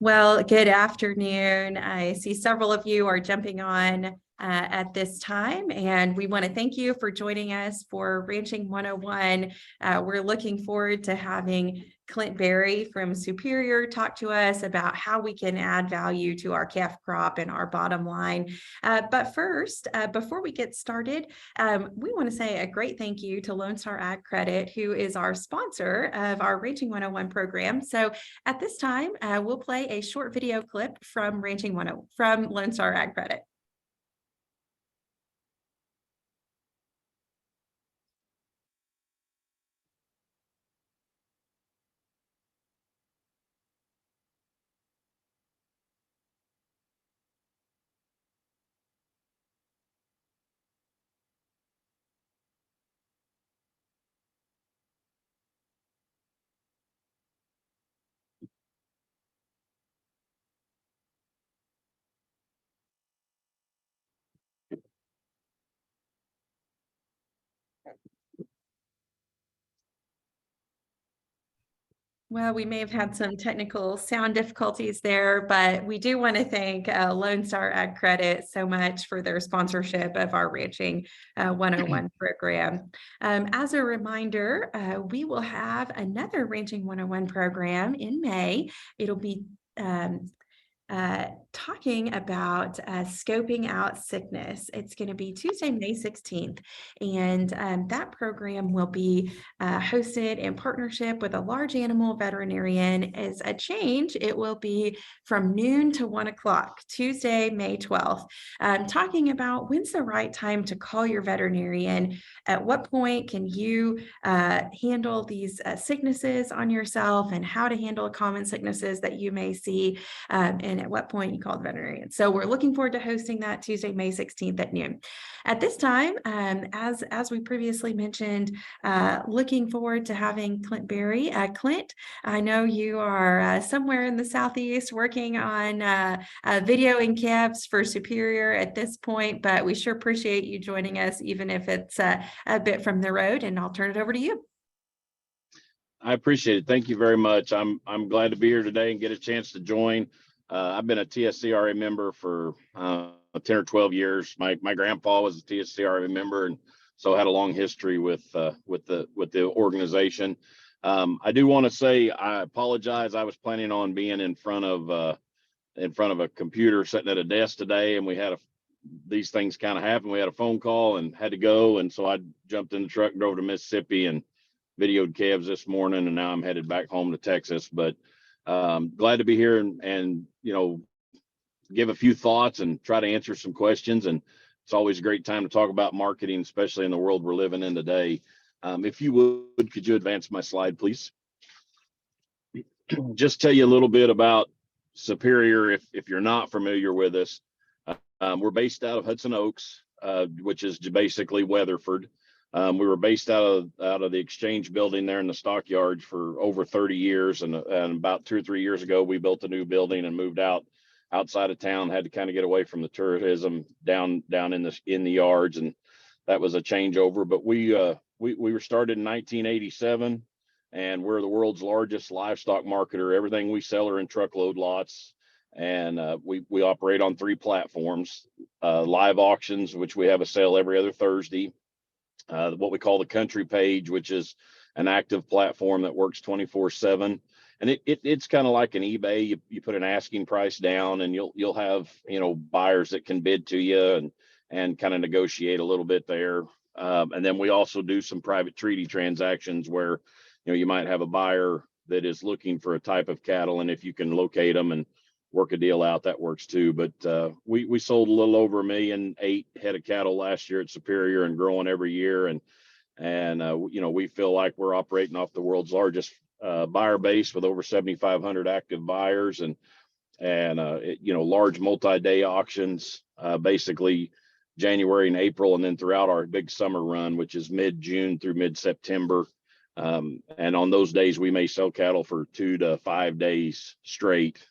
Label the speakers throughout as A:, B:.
A: Well, good afternoon. I see several of you are jumping on at this time, and we want to thank you for joining us for Ranching 101. We're looking forward to having Clint Berry from Superior talk to us about how we can add value to our calf crop and our bottom line. But first, before we get started, we want to say a great thank you to Lone Star Ag Credit, who is our sponsor of our Ranching 101 program. So at this time, we'll play a short video clip from from Lone Star Ag Credit. Well, we may have had some technical sound difficulties there, but we do want to thank Lone Star Ag Credit so much for their sponsorship of our Ranching 101 program. As a reminder, we will have another Ranching 101 program in May. It'll be talking about scoping out sickness. It's going to be Tuesday, May 16th, and that program will be hosted in partnership with a large animal veterinarian. As a change, it will be from noon to 1 o'clock, Tuesday, May 12th, talking about when's the right time to call your veterinarian, at what point can you handle these sicknesses on yourself, and how to handle common sicknesses that you may see, and at what point you call the veterinarian. So we're looking forward to hosting that Tuesday, May 16th at noon. At this time, as we previously mentioned, looking forward to having Clint Berry. Clint, I know you are somewhere in the Southeast working on videoing calves for Superior at this point, but we sure appreciate you joining us, even if it's a bit from the road, and I'll turn it over to you.
B: I appreciate it. Thank you very much. I'm glad to be here today and get a chance to join. I've been a TSCRA member for 10 or 12 years. My grandpa was a TSCRA member, and so I had a long history with the organization. I do want to say I apologize. I was planning on being in front of a computer, sitting at a desk today, and we had these things kind of happen. We had a phone call and had to go, and so I jumped in the truck and drove to Mississippi and videoed calves this morning, and now I'm headed back home to Texas. But glad to be here and give a few thoughts and try to answer some questions. And it's always a great time to talk about marketing, especially in the world we're living in today. If you would, could you advance my slide, please? Just tell you a little bit about Superior if you're not familiar with us. We're based out of Hudson Oaks, which is basically Weatherford. We were based out of the Exchange building there in the stockyards for over 30 years. And about 2 or 3 years ago, we built a new building and moved outside of town, had to kind of get away from the tourism down in the yards. And that was a changeover. But we were started in 1987, and we're the world's largest livestock marketer. Everything we sell are in truckload lots. And we operate on 3 platforms, live auctions, which we have a sale every other Thursday. What we call the country page, which is an active platform that works 24/7. And it's kind of like an eBay. You put an asking price down, and you'll have, buyers that can bid to you and kind of negotiate a little bit there. And then we also do some private treaty transactions where, you might have a buyer that is looking for a type of cattle, and if you can locate them and work a deal out, that works too. But we sold a little over 1.8 million head of cattle last year at Superior, and growing every year. And we feel like we're operating off the world's largest buyer base with over 7,500 active buyers, and large multi-day auctions, basically January and April, and then throughout our big summer run, which is mid-June through mid-September. And on those days, we may sell cattle for 2 to 5 days straight.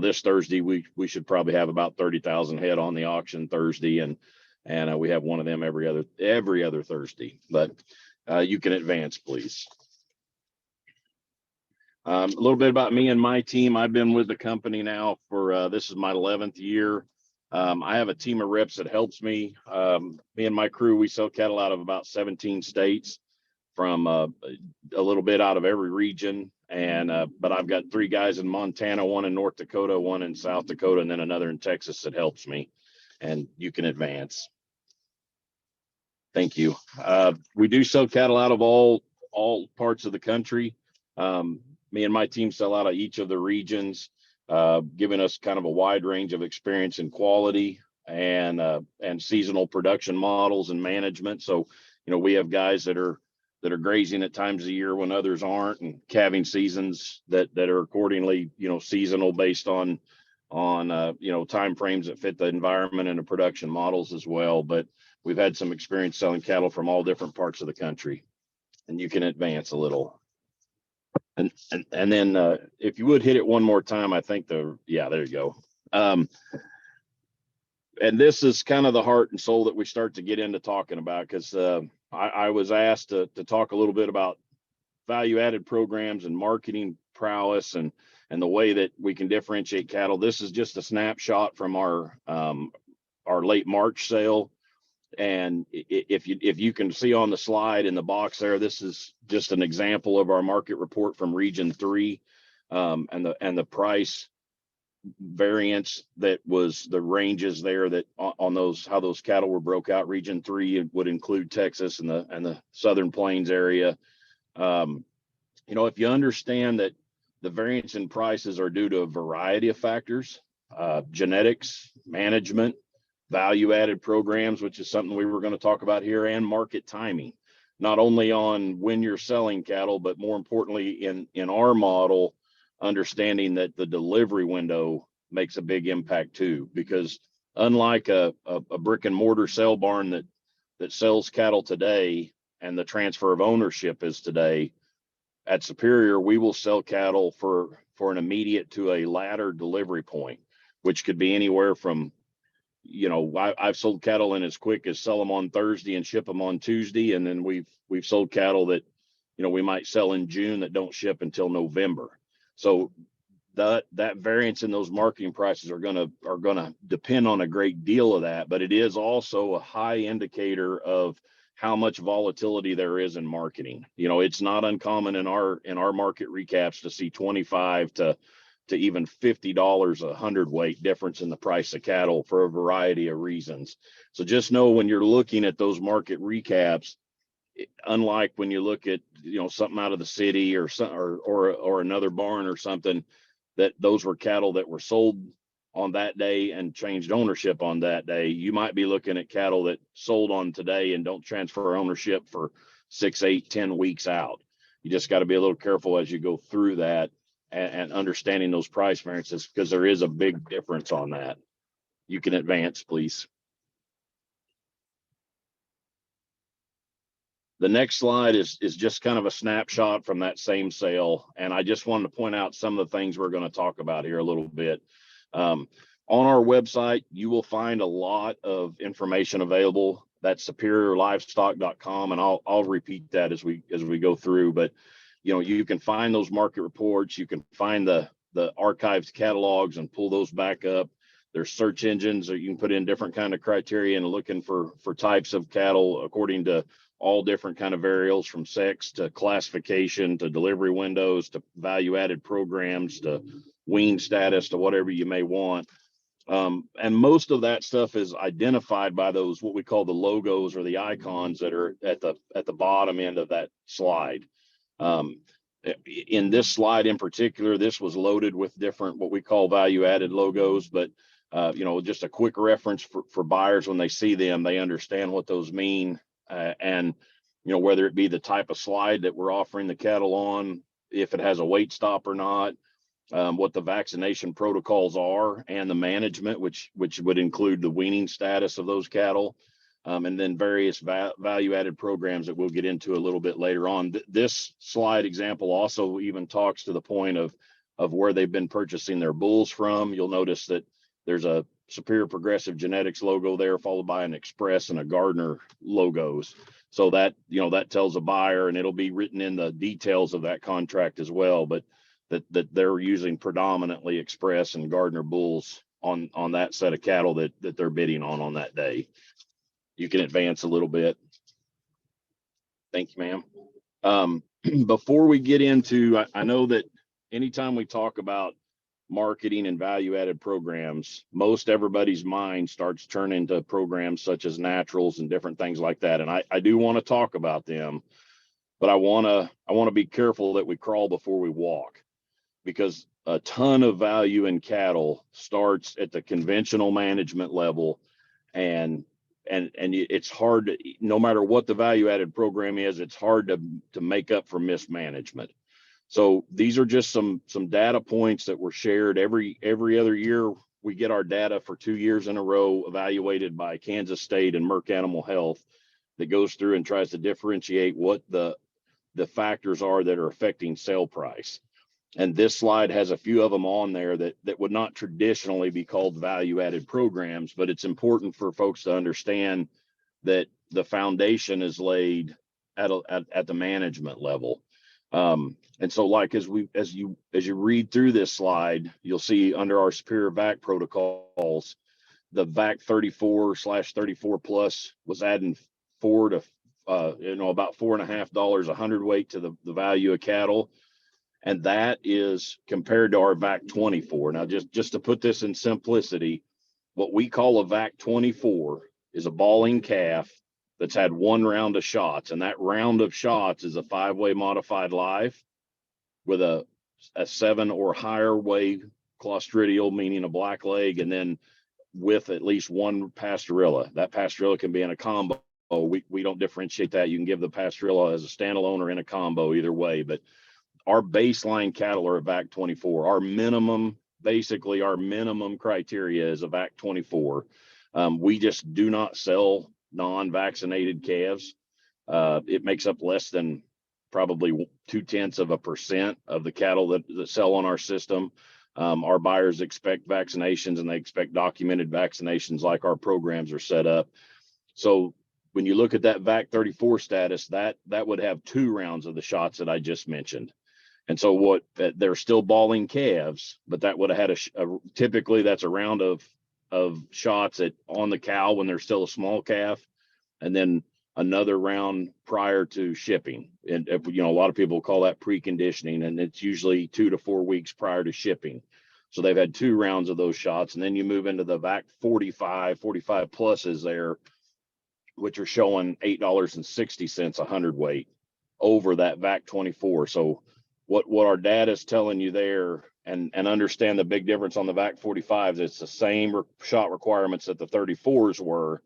B: This Thursday, we should probably have about 30,000 head on the auction Thursday, and we have one of them every other Thursday. But you can advance, please. A little bit about me and my team. I've been with the company now for this is my 11th year. I have a team of reps that helps me. Me and my crew, we sell cattle out of about 17 states, from a little bit out of every region. And but I've got 3 guys in Montana, 1 in North Dakota, 1 in South Dakota, and then another in Texas that helps me. And you can advance. Thank you. We do sell cattle out of all parts of the country. Me and my team sell out of each of the regions, giving us kind of a wide range of experience in quality and seasonal production models and management. So, we have guys that are grazing at times of the year when others aren't, and calving seasons that are accordingly, seasonal based on time frames that fit the environment and the production models as well. But we've had some experience selling cattle from all different parts of the country. And you can advance a little. And then if you would hit it one more time, I think there you go. And this is kind of the heart and soul that we start to get into talking about, because I was asked to talk a little bit about value-added programs and marketing prowess and the way that we can differentiate cattle. This is just a snapshot from our late March sale. And if you can see on the slide in the box there, this is just an example of our market report from Region 3, and the price variance that was the ranges there that on those, how those cattle were broke out. Region 3 would include Texas and the Southern Plains area. If you understand that the variance in prices are due to a variety of factors, genetics, management, value-added programs, which is something we were going to talk about here, and market timing, not only on when you're selling cattle, but more importantly in our model, understanding that the delivery window makes a big impact too, because unlike a brick and mortar sale barn that sells cattle today and the transfer of ownership is today, at Superior, we will sell cattle for an immediate to a ladder delivery point, which could be anywhere from, I've sold cattle in as quick as sell them on Thursday and ship them on Tuesday. And then we've sold cattle that, we might sell in June that don't ship until November. So that variance in those marketing prices are gonna depend on a great deal of that, but it is also a high indicator of how much volatility there is in marketing. It's not uncommon in our market recaps to see 25 to even $50 a hundredweight difference in the price of cattle for a variety of reasons. So just know when you're looking at those market recaps, unlike when you look at something out of the city or another barn or something, that those were cattle that were sold on that day and changed ownership on that day. You might be looking at cattle that sold on today and don't transfer ownership for 6, 8, 10 weeks out. You just got to be a little careful as you go through that and understanding those price variances, because there is a big difference on that. You can advance, please. The next slide is just kind of a snapshot from that same sale. And I just wanted to point out some of the things we're going to talk about here a little bit. On our website, you will find a lot of information available. That's superiorlivestock.com. And I'll repeat that as we go through, but you can find those market reports. You can find the archived catalogs and pull those back up. There's search engines that you can put in different kind of criteria and looking for types of cattle according to all different kind of variables, from sex to classification to delivery windows to value-added programs to wean status to whatever you may want. And most of that stuff is identified by those, what we call the logos or the icons that are at the bottom end of that slide. In this slide in particular, this was loaded with different, what we call value-added logos, but just a quick reference for buyers when they see them, they understand what those mean. And whether it be the type of slide that we're offering the cattle on, if it has a weight stop or not, what the vaccination protocols are, and the management, which would include the weaning status of those cattle, and then various value-added programs that we'll get into a little bit later on. This slide example also even talks to the point of where they've been purchasing their bulls from. You'll notice that there's a Superior Progressive Genetics logo there, followed by an Express and a Gardner logos. So that, that tells a buyer, and it'll be written in the details of that contract as well. But that they're using predominantly Express and Gardner bulls on that set of cattle that they're bidding on that day. You can advance a little bit. Thank you, ma'am. Before we get into, I know that anytime we talk about marketing and value-added programs, most everybody's mind starts turning to programs such as naturals and different things like that. And I do want to talk about them, but I want to be careful that we crawl before we walk, because a ton of value in cattle starts at the conventional management level, and it's hard to, no matter what the value added program is, it's hard to make up for mismanagement. So these are just some data points that were shared every other year. We get our data for 2 years in a row evaluated by Kansas State and Merck Animal Health that goes through and tries to differentiate what the factors are that are affecting sale price. And this slide has a few of them on there that would not traditionally be called value added programs, but it's important for folks to understand that the foundation is laid at the management level. And so, like, as you read through this slide, you'll see under our superior VAC protocols, the VAC 34/34 plus was adding about $4.50 a hundredweight to the value of cattle. And that is compared to our VAC 24. Now, just to put this in simplicity, what we call a VAC 24 is a balling calf that's had one round of shots. And that round of shots is a 5-way modified live with a 7 or higher way clostridial, meaning a black leg, and then with at least one pastorilla. That pastorilla can be in a combo. We don't differentiate that. You can give the pastorilla as a standalone or in a combo, either way. But our baseline cattle are a VAC 24. Our minimum criteria is a VAC 24. We just do not sell non-vaccinated calves. It makes up less than probably 0.2% of the cattle that sell on our system. Our buyers expect vaccinations, and they expect documented vaccinations like our programs are set up. So when you look at that VAC 34 status, that would have 2 rounds of the shots that I just mentioned. And so they're still balling calves, but that would have had typically that's a round of shots on the cow when they're still a small calf, and then another round prior to shipping. And a lot of people call that preconditioning, and it's usually 2 to 4 weeks prior to shipping. So they've had 2 rounds of those shots, and then you move into the VAC 45 pluses there, which are showing $8.60 a hundredweight over that VAC 24. So what our data is telling you there, and understand the big difference on the VAC 45s, it's the same shot requirements that the 34s were,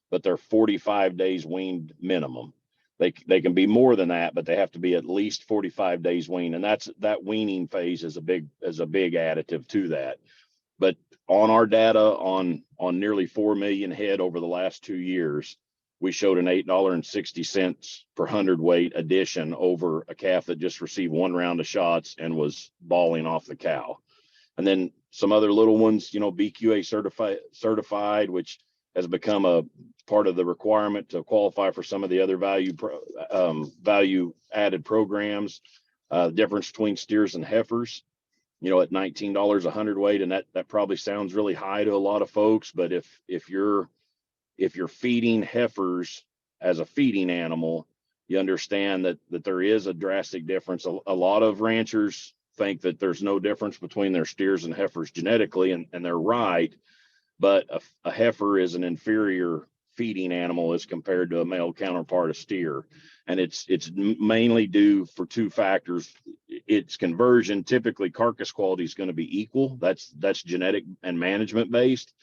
B: but they're 45 days weaned minimum. They can be more than that, but they have to be at least 45 days weaned, and that weaning phase is a big additive to that. But on our data on nearly 4 million head over the last 2 years, we showed an $8.60 per hundredweight addition over a calf that just received 1 round of shots and was balling off the cow. And then some other little ones, BQA certified, which has become a part of the requirement to qualify for some of the other value added programs. Difference between steers and heifers, at $19 a hundredweight, and that probably sounds really high to a lot of folks, but if you're feeding heifers as a feeding animal, you understand that there is a drastic difference. A lot of ranchers think that there's no difference between their steers and heifers genetically, and they're right, but a heifer is an inferior feeding animal as compared to a male counterpart of steer. And it's mainly due for 2 factors. It's conversion. Typically carcass quality is going to be equal. That's genetic and management based.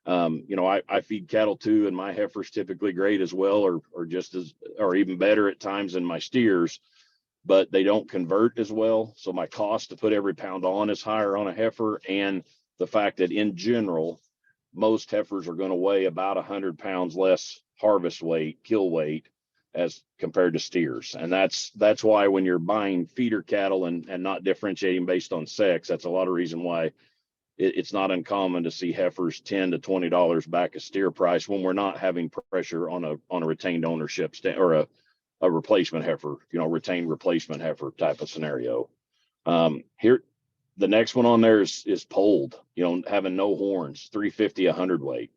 B: I feed cattle too, and my heifers typically great as well, or even better at times than my steers, but they don't convert as well. So my cost to put every pound on is higher on a heifer, and the fact that in general, most heifers are going to weigh about 100 pounds less harvest weight, kill weight, as compared to steers. And that's why when you're buying feeder cattle and not differentiating based on sex, that's a lot of reason why it's not uncommon to see heifers $10 to $20 back a steer price when we're not having pressure on a retained ownership or a replacement heifer, retained replacement heifer type of scenario. Here, The next one on there is polled, having no horns, 350 a hundredweight.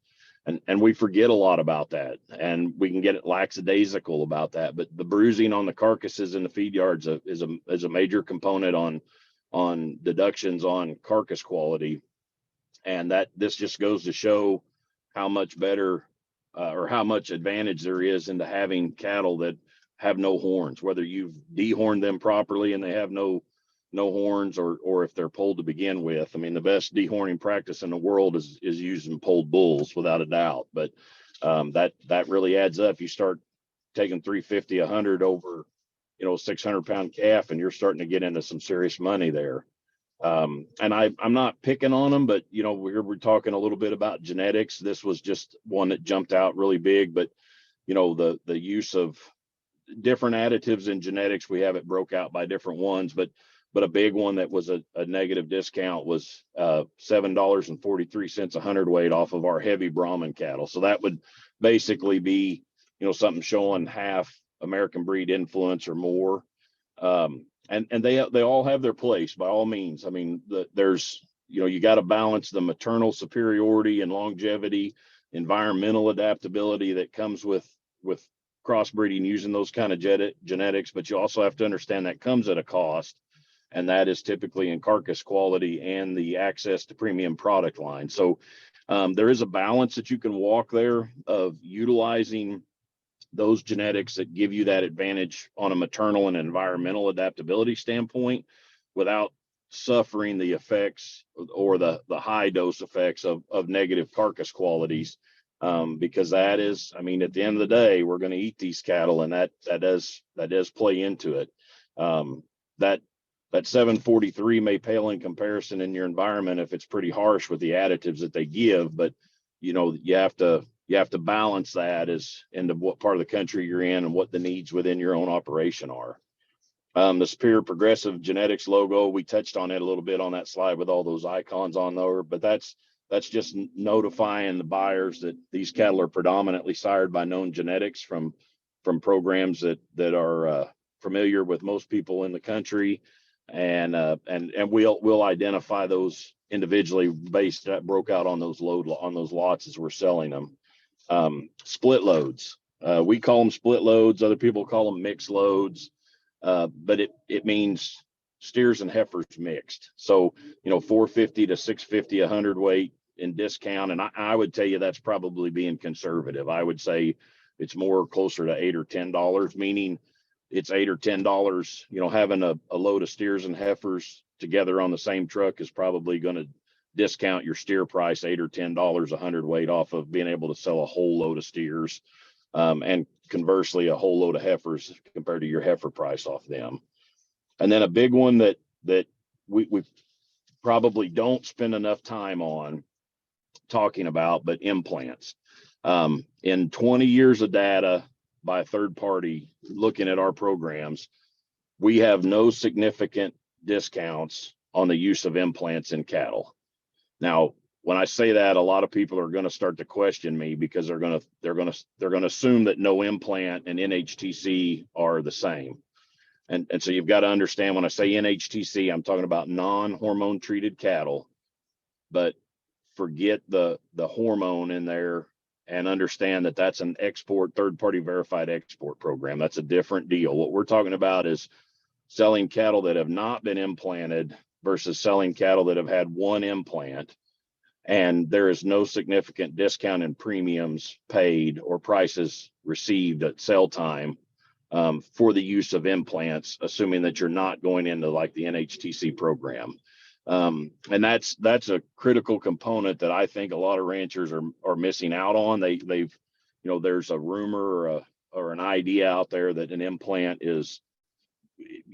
B: And we forget a lot about that, and we can get lackadaisical about that. But the bruising on the carcasses in the feed yards is a major component on deductions on carcass quality, and that this just goes to show how much better or how much advantage there is into having cattle that have no horns, whether you've dehorned them properly and they have no horns, or if they're polled to begin with. I mean, the best dehorning practice in the world is using polled bulls, without a doubt. But that really adds up. You start taking 350, 100 over, 600-pound calf, and you're starting to get into some serious money there. And I'm not picking on them, but we're talking a little bit about genetics. This was just one that jumped out really big. But the use of different additives in genetics, we have it broke out by different ones, but a big one that was a negative discount was $7.43 a hundredweight off of our heavy Brahman cattle. So that would basically be something showing half American breed influence or more. And they all have their place, by all means. I mean, there's you got to balance the maternal superiority and longevity, environmental adaptability that comes with crossbreeding using those kind of genetics, but you also have to understand that comes at a cost, and that is typically in carcass quality and the access to premium product line. So there is a balance that you can walk there of utilizing those genetics that give you that advantage on a maternal and environmental adaptability standpoint without suffering the effects or the high dose effects of negative carcass qualities. Because that is, I mean, at the end of the day, we're going to eat these cattle, and that does play into it. That 743 may pale in comparison in your environment if it's pretty harsh with the additives that they give, but you have to balance that as into what part of the country you're in and what the needs within your own operation are. The Superior Progressive Genetics logo, we touched on it a little bit on that slide with all those icons on there, but that's just notifying the buyers that these cattle are predominantly sired by known genetics from programs that are familiar with most people in the country, and we'll identify those individually broke out on those lots as we're selling them. Split loads, we call them split loads. Other people call them mixed loads, but it means steers and heifers mixed. So 450 to 650 a hundredweight in discount, and I would tell you that's probably being conservative. I would say it's more closer to $8 or $10, meaning it's $8 or $10. Having a load of steers and heifers together on the same truck is probably going to discount your steer price $8 or $10 a hundredweight off of being able to sell a whole load of steers, and conversely a whole load of heifers compared to your heifer price off them. And then a big one that we probably don't spend enough time on talking about, but implants. In 20 years of data by a third party looking at our programs, we have no significant discounts on the use of implants in cattle. Now, when I say that, a lot of people are going to start to question me because they're going to assume that no implant and NHTC are the same. And so you've got to understand, when I say NHTC, I'm talking about non-hormone treated cattle, but forget the hormone in there and understand that that's an export, third-party verified export program. That's a different deal. What we're talking about is selling cattle that have not been implanted versus selling cattle that have had one implant, and there is no significant discount in premiums paid or prices received at sell time for the use of implants, assuming that you're not going into like the NHTC program. And that's a critical component that I think a lot of ranchers are missing out on. They've there's a rumor or an idea out there that an implant is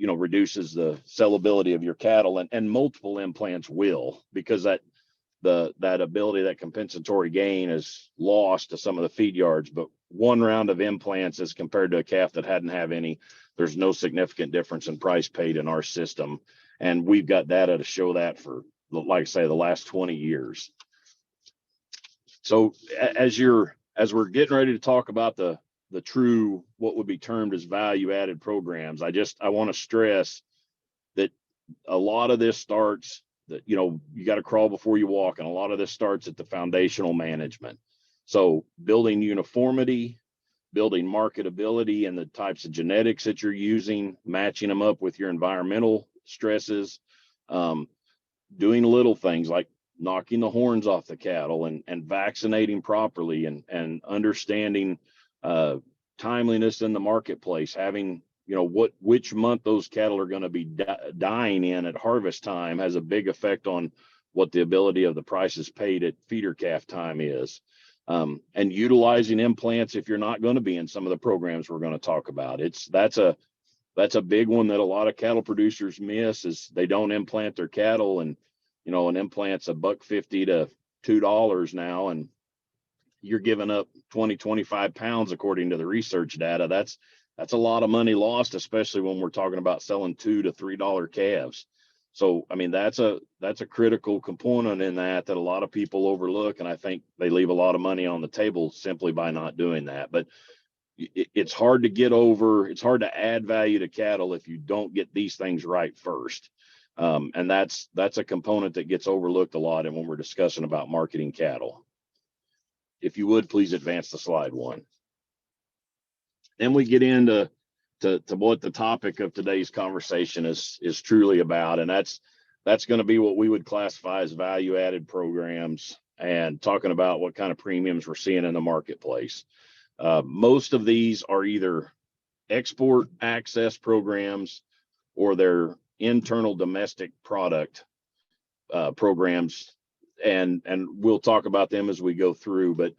B: reduces the sellability of your cattle, and multiple implants will, because that ability, that compensatory gain is lost to some of the feed yards. But one round of implants as compared to a calf that hadn't have any, there's no significant difference in price paid in our system. And we've got data to show that for, like I say, the last 20 years. So as we're getting ready to talk about the true, what would be termed as value added programs, I want to stress that a lot of this starts you got to crawl before you walk. And a lot of this starts at the foundational management. So building uniformity, building marketability and the types of genetics that you're using, matching them up with your environmental stresses, doing little things like knocking the horns off the cattle and vaccinating properly and understanding timeliness in the marketplace, having, which month those cattle are going to be dying in at harvest time has a big effect on what the ability of the prices paid at feeder calf time is. And utilizing implants if you're not going to be in some of the programs we're going to talk about. That's a big one that a lot of cattle producers miss, is they don't implant their cattle, and an implant's $1.50 to $2 now, and you're giving up 20-25 pounds according to the research data. That's a lot of money lost, especially when we're talking about selling $2 to $3 calves. So, I mean, that's a critical component in that a lot of people overlook. And I think they leave a lot of money on the table simply by not doing that. But it's hard to add value to cattle if you don't get these things right first. And that's a component that gets overlooked a lot. And when we're discussing about marketing cattle, if you would, please advance to slide 1. Then we get into what the topic of today's conversation is truly about. And that's going to be what we would classify as value added programs, and talking about what kind of premiums we're seeing in the marketplace. Most of these are either export access programs or they're internal domestic product programs. And we'll talk about them as we go through, but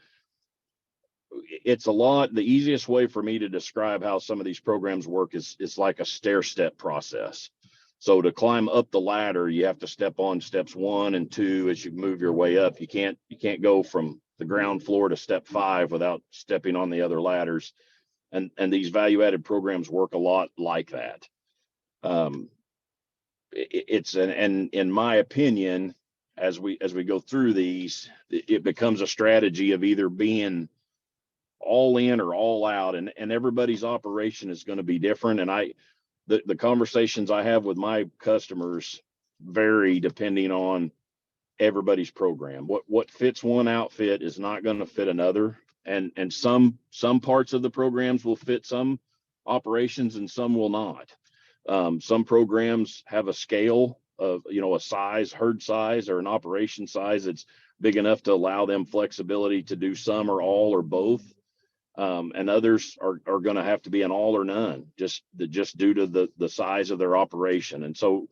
B: it's the easiest way for me to describe how some of these programs work is it's like a stair-step process. So to climb up the ladder, you have to step on steps 1 and 2 as you move your way up. You can't go from the ground floor to step 5 without stepping on the other ladders. And these value-added programs work a lot like that. And in my opinion, as we go through these, it becomes a strategy of either being all in or all out, and everybody's operation is going to be different. And the conversations I have with my customers vary depending on everybody's program. What fits one outfit is not going to fit another, and some parts of the programs will fit some operations and some will not. Some programs have a scale of, a size, herd size, or an operation size that's big enough to allow them flexibility to do some or all or both. And others are going to have to be an all or none, just due to the size of their operation. And so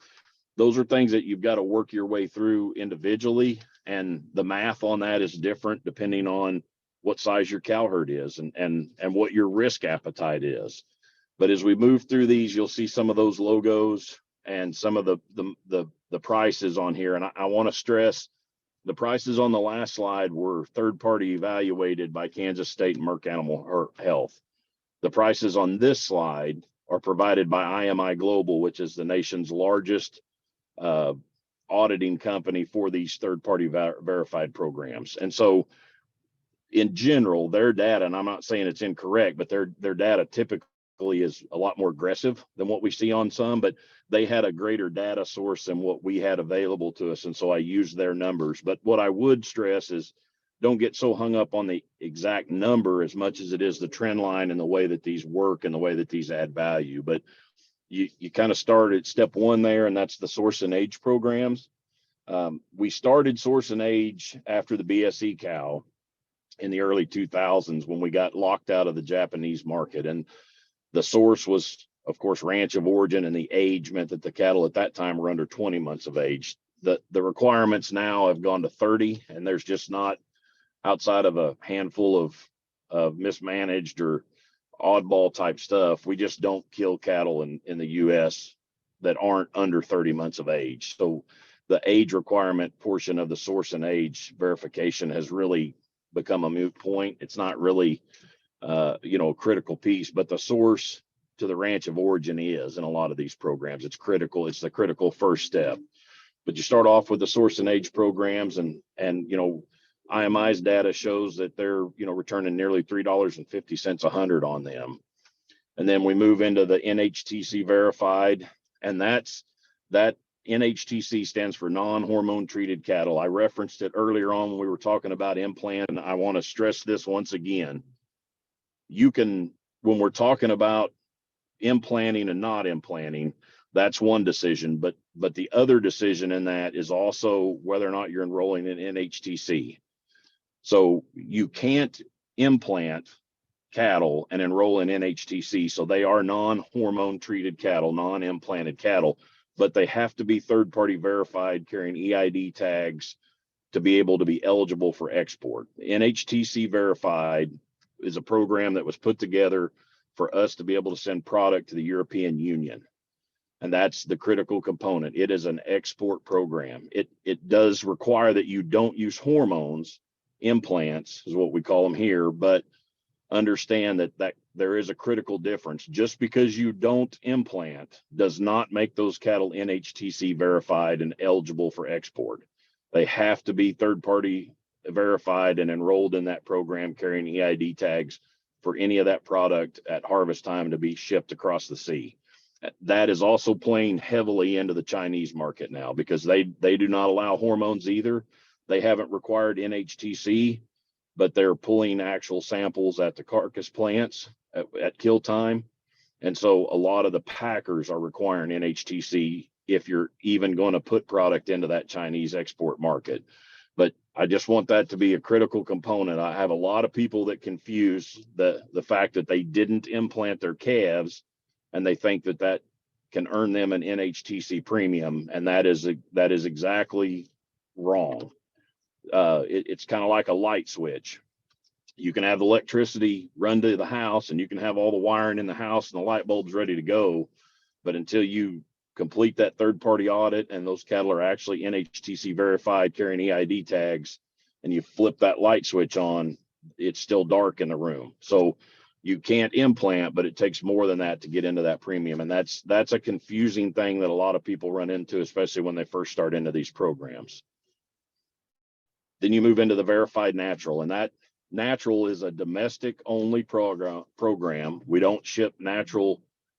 B: those are things that you've got to work your way through individually. And the math on that is different depending on what size your cow herd is and what your risk appetite is. But as we move through these, you'll see some of those logos and some of the prices on here. And I want to stress, the prices on the last slide were third-party evaluated by Kansas State and Merck Animal Health. The prices on this slide are provided by IMI Global, which is the nation's largest auditing company for these third-party verified programs. And so in general, their data, and I'm not saying it's incorrect, but their data typically is a lot more aggressive than what we see on some, but they had a greater data source than what we had available to us. And so I used their numbers. But what I would stress is don't get so hung up on the exact number as much as it is the trend line and the way that these work and the way that these add value. But you kind of start at step 1 there, and that's the source and age programs. We started source and age after the BSE cow in the early 2000s when we got locked out of the Japanese market. And the source was, of course, ranch of origin, and the age meant that the cattle at that time were under 20 months of age. The requirements now have gone to 30, and there's just not, outside of a handful of mismanaged or oddball type stuff, we just don't kill cattle in the U.S. that aren't under 30 months of age. So the age requirement portion of the source and age verification has really become a moot point. It's not really a critical piece, but the source to the ranch of origin is in a lot of these programs. It's critical. It's the critical first step. But you start off with the source and age programs, and IMI's data shows that they're returning nearly $3.50 a hundred on them. And then we move into the NHTC verified, and that NHTC stands for non-hormone treated cattle. I referenced it earlier on when we were talking about implant, and I want to stress this once again. When we're talking about implanting and not implanting, that's one decision, but the other decision in that is also whether or not you're enrolling in NHTC. So you can't implant cattle and enroll in NHTC. So they are non-hormone treated cattle, non-implanted cattle, but they have to be third-party verified, carrying EID tags to be able to be eligible for export. NHTC verified is a program that was put together for us to be able to send product to the European Union. And that's the critical component. It is an export program. It does require that you don't use hormones. Implants is what we call them here, but understand that there is a critical difference. Just because you don't implant does not make those cattle NHTC verified and eligible for export. They have to be third-party verified and enrolled in that program, carrying EID tags for any of that product at harvest time to be shipped across the sea. That is also playing heavily into the Chinese market now, because they do not allow hormones either. They haven't required NHTC, but they're pulling actual samples at the carcass plants at kill time. And so a lot of the packers are requiring NHTC if you're even going to put product into that Chinese export market. But I just want that to be a critical component. I have a lot of people that confuse the fact that they didn't implant their calves, and they think that can earn them an NHTC premium, and that is exactly wrong. It's kind of like a light switch. You can have the electricity run to the house, and you can have all the wiring in the house and the light bulbs ready to go, but until you complete that third-party audit and those cattle are actually NHTC verified, carrying EID tags, and you flip that light switch on, it's still dark in the room. So you can't implant, but it takes more than that to get into that premium. And that's a confusing thing that a lot of people run into, especially when they first start into these programs. Then you move into the verified natural, and that natural is a domestic only program. We don't ship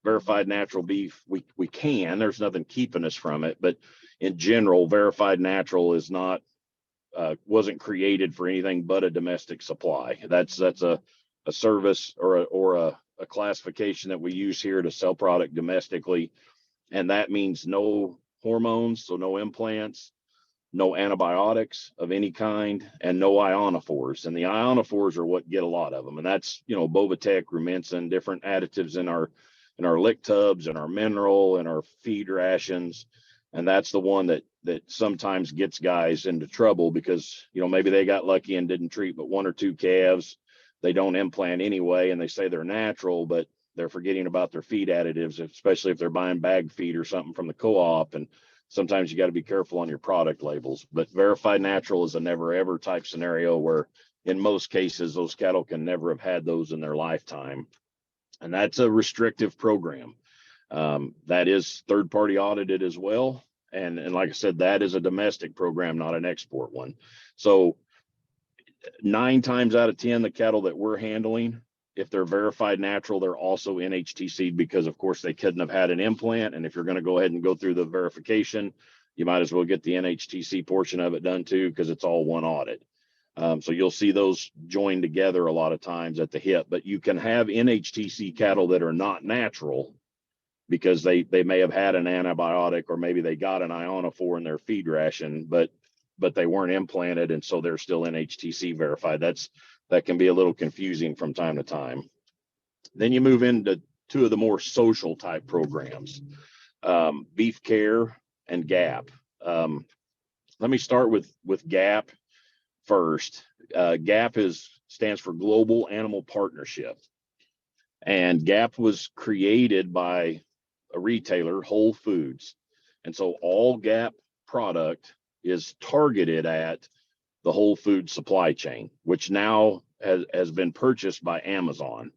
B: verified natural beef. We can, there's nothing keeping us from it, but in general, verified natural is not, wasn't created for anything but a domestic supply. That's a service or a classification that we use here to sell product domestically. And that means no hormones, so no implants, no antibiotics of any kind, and no ionophores. And the ionophores are what get a lot of them. And that's, Bovatec, Rumensin, different additives in our lick tubs and our mineral and our feed rations. And that's the one that sometimes gets guys into trouble because, maybe they got lucky and didn't treat but one or two calves. They don't implant anyway, and they say they're natural, but they're forgetting about their feed additives, especially if they're buying bag feed or something from the co-op. And sometimes you got to be careful on your product labels. But verified natural is a never ever type scenario where in most cases, those cattle can never have had those in their lifetime. And that's a restrictive program. That is third party audited as well. And like I said, that is a domestic program, not an export one. So 9 times out of 10, the cattle that we're handling, if they're verified natural, they're also NHTC because, of course, they couldn't have had an implant. And if you're going to go ahead and go through the verification, you might as well get the NHTC portion of it done too, because it's all one audit. So you'll see those joined together a lot of times at the hip, but you can have NHTC cattle that are not natural because they may have had an antibiotic, or maybe they got an ionophore in their feed ration, but they weren't implanted, and so they're still NHTC verified. That can be a little confusing from time to time. Then you move into 2 of the more social type programs, Beef Care and GAP. Let me start with GAP first. GAP stands for Global Animal Partnership, and GAP was created by a retailer, Whole Foods, and so all GAP product is targeted at the Whole Food supply chain, which now has been purchased by Amazon.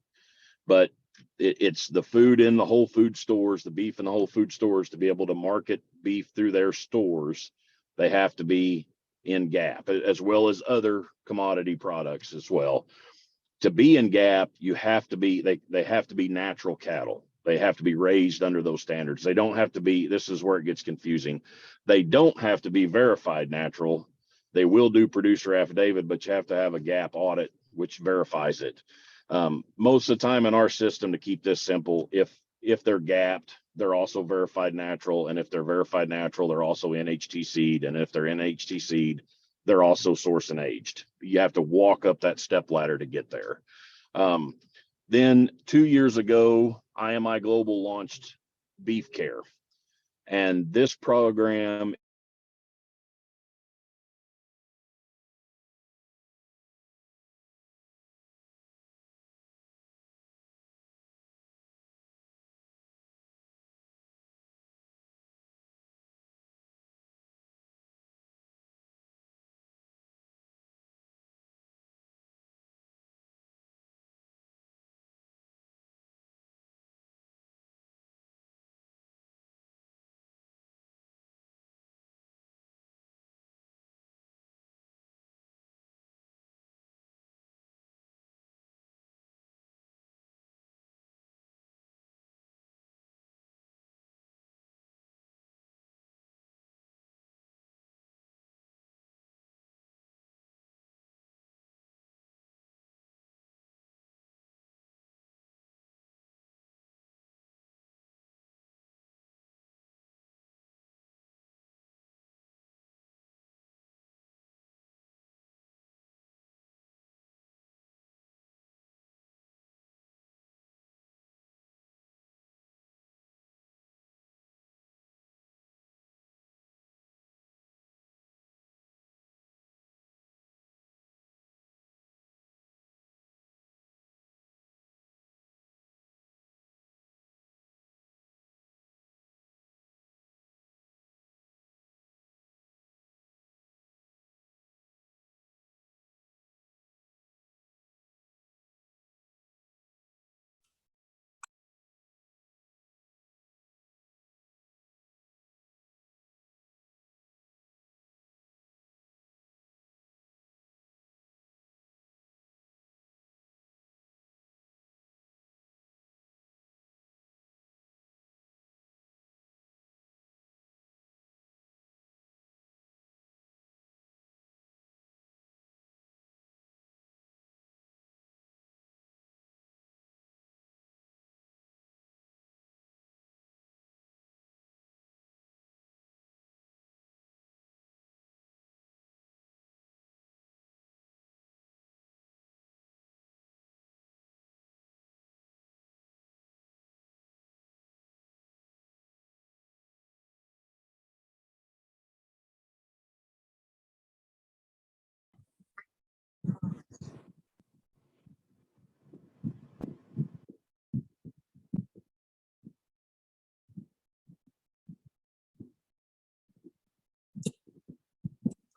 B: But it's the food in the Whole Food stores, the beef in the Whole Food stores, to be able to market beef through their stores. They have to be in GAP, as well as other commodity products as well. To be in GAP, you have to be, they have to be natural cattle. They have to be raised under those standards. They don't have to be, this is where it gets confusing. They don't have to be verified natural. They will do producer affidavit, but you have to have a gap audit, which verifies it. Most of the time in our system, to keep this simple, if they're gapped, they're also verified natural. And if they're verified natural, they're also NHTC'd. And if they're NHTC'd, they're also source and aged. You have to walk up that step ladder to get there. Then 2 years ago, IMI Global launched Beef Care. And this program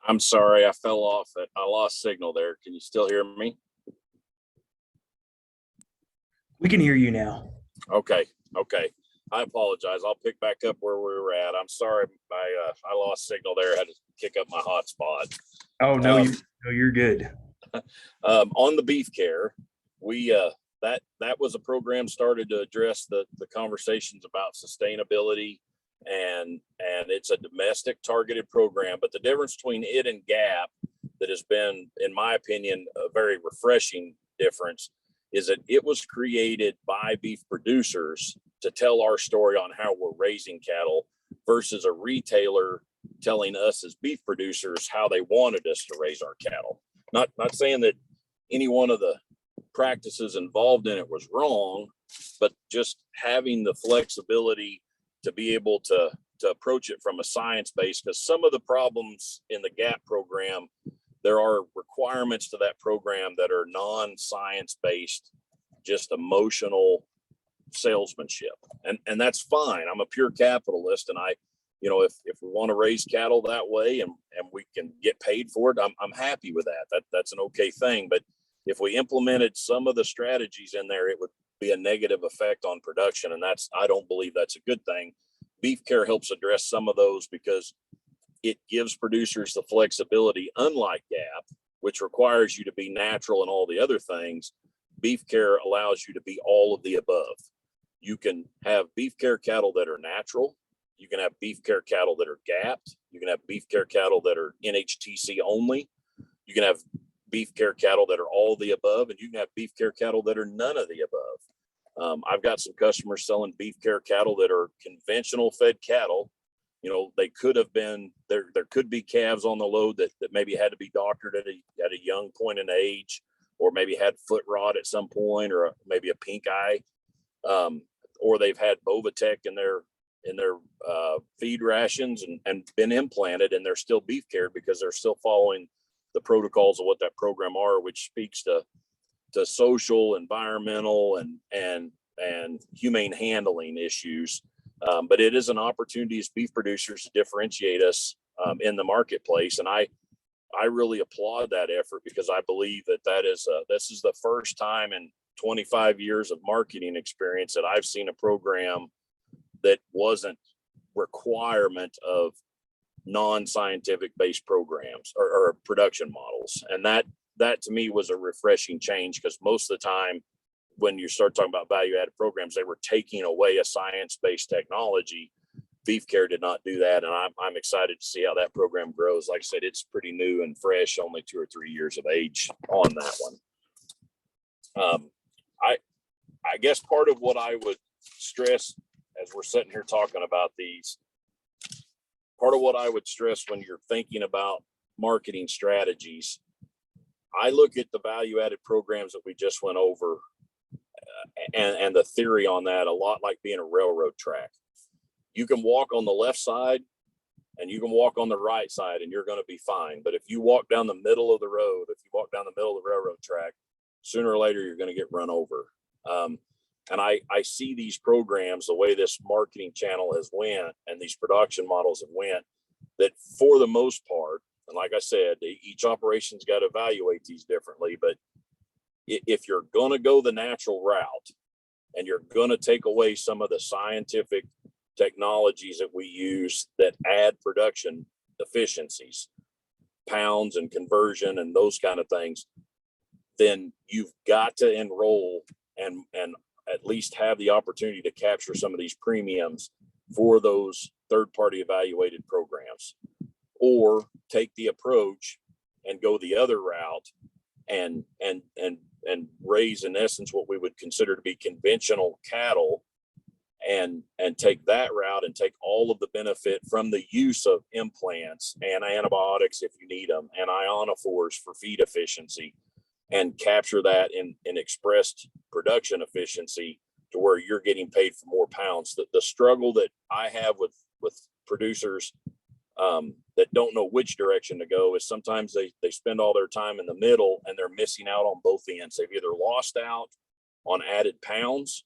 B: I'm sorry, I fell off. I lost signal there. Can you still hear me?
C: We can hear you now.
B: Okay. I apologize. I'll pick back up where we were at. I'm sorry. I lost signal there. I had to kick up my hotspot.
C: Oh no, you're good.
B: On the beef care, we that was a program started to address the conversations about sustainability, and it's a domestic targeted program. But the difference between it and GAP that has been, in my opinion, a very refreshing difference is that it was created by beef producers to tell our story on how we're raising cattle versus a retailer telling us as beef producers how they wanted us to raise our cattle. Not saying that any one of the practices involved in it was wrong, but just having the flexibility to be able to approach it from a science base, because some of the problems in the GAP program, there are requirements to that program that are non-science based, just emotional salesmanship. And that's fine. I'm a pure capitalist, and if we want to raise cattle that way and we can get paid for it, I'm happy with that. That's an okay thing. But if we implemented some of the strategies in there, it would be a negative effect on production. And I don't believe that's a good thing. Beef care helps address some of those because it gives producers the flexibility, unlike GAP, which requires you to be natural and all the other things. Beef care allows you to be all of the above.
D: You can have beef care cattle that are natural. You can have beef care cattle that are gapped. You can have beef care cattle that are NHTC only. You can have beef care cattle that are all the above, and you can have beef care cattle that are none of the above. I've got some customers selling beef care cattle that are conventional fed cattle. You know, they could have been there. There could be calves on the load that maybe had to be doctored at a young point in age, or maybe had foot rot at some point, or maybe a pink eye, or they've had Bovatech in their feed rations and been implanted, and they're still beef cared because they're still following the protocols of what that program are, which speaks to social, environmental, and humane handling issues. But it is an opportunity as beef producers to differentiate us in the marketplace, and I really applaud that effort, because I believe this is the first time in 25 years of marketing experience that I've seen a program that wasn't requirement of non-scientific based programs or production models. And that to me was a refreshing change, because most of the time when you start talking about value added programs, they were taking away a science-based technology. Beef care did not do that. And I'm excited to see how that program grows. Like I said, it's pretty new and fresh, only 2 or 3 years of age on that one. I guess part of what I would stress as we're sitting here talking about these, part of what I would stress when you're thinking about marketing strategies, I look at the value added programs that we just went over and the theory on that a lot like being a railroad track. You can walk on the left side and you can walk on the right side and you're going to be fine. But if you walk down the middle of the road, if you walk down the middle of the railroad track, sooner or later, you're going to get run over. And I see these programs, the way this marketing channel has went and these production models have went, that for the most part, and like I said, each operation's got to evaluate these differently, but if you're going to go the natural route and you're going to take away some of the scientific technologies that we use that add production efficiencies, pounds and conversion and those kind of things, then you've got to enroll and at least have the opportunity to capture some of these premiums for those third-party evaluated programs, or take the approach and go the other route and raise in essence what we would consider to be conventional cattle, and take that route and take all of the benefit from the use of implants and antibiotics if you need them and ionophores for feed efficiency, and capture that in expressed production efficiency to where you're getting paid for more pounds. The struggle that I have with producers that don't know which direction to go is sometimes they spend all their time in the middle and they're missing out on both ends. They've either lost out on added pounds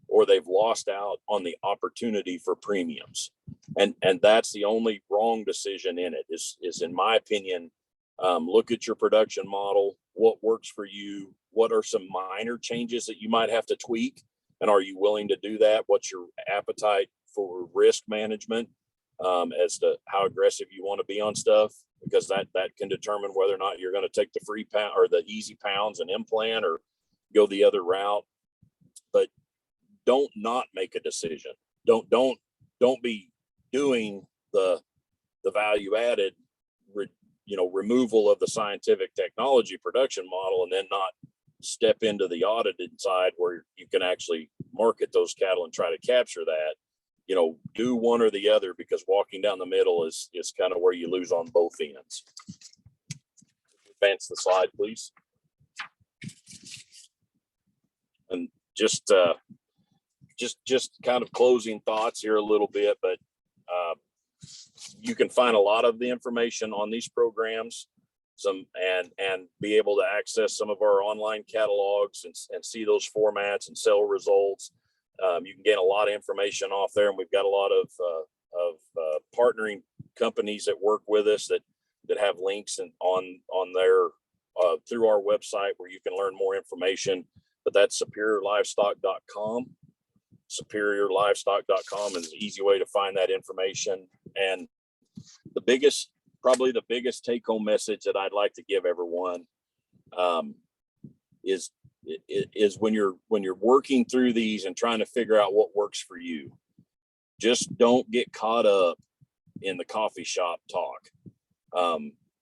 D: or they've lost out on the opportunity for premiums. And that's the only wrong decision in it is in my opinion. Look at your production model, what works for you, what are some minor changes that you might have to tweak, and are you willing to do that? What's your appetite for risk management as to how aggressive you want to be on stuff? Because that can determine whether or not you're going to take the free pound or the easy pounds and implant or go the other route. But don't not make a decision. Don't be doing the value added removal of the scientific technology production model and then not step into the audited side where you can actually market those cattle and try to capture that. Do one or the other, because walking down the middle is kind of where you lose on both ends. Advance the slide, please. And just kind of closing thoughts here a little bit, but you can find a lot of the information on these programs, and be able to access some of our online catalogs and see those formats and sell results. You can gain a lot of information off there, and we've got a lot of partnering companies that work with us that have links on their through our website where you can learn more information. But that's superiorlivestock.com. Superiorlivestock.com is an easy way to find that information. And probably the biggest take home message that I'd like to give everyone is is when you're working through these and trying to figure out what works for you. Just don't get caught up in the coffee shop talk.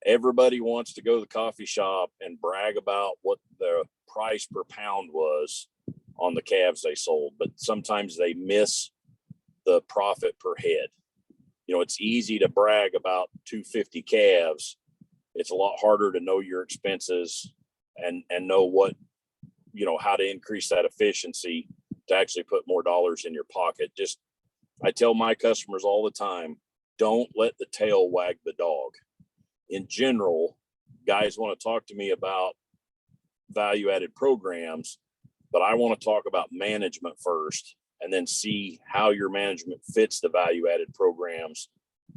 D: Everybody wants to go to the coffee shop and brag about what the price per pound was on the calves they sold, but sometimes they miss the profit per head. You know, it's easy to brag about 250 calves. It's a lot harder to know your expenses and know what, you know, how to increase that efficiency to actually put more dollars in your pocket. Just, I tell my customers all the time, don't let the tail wag the dog. In general, guys want to talk to me about value-added programs, but I want to talk about management first, and then see how your management fits the value-added programs,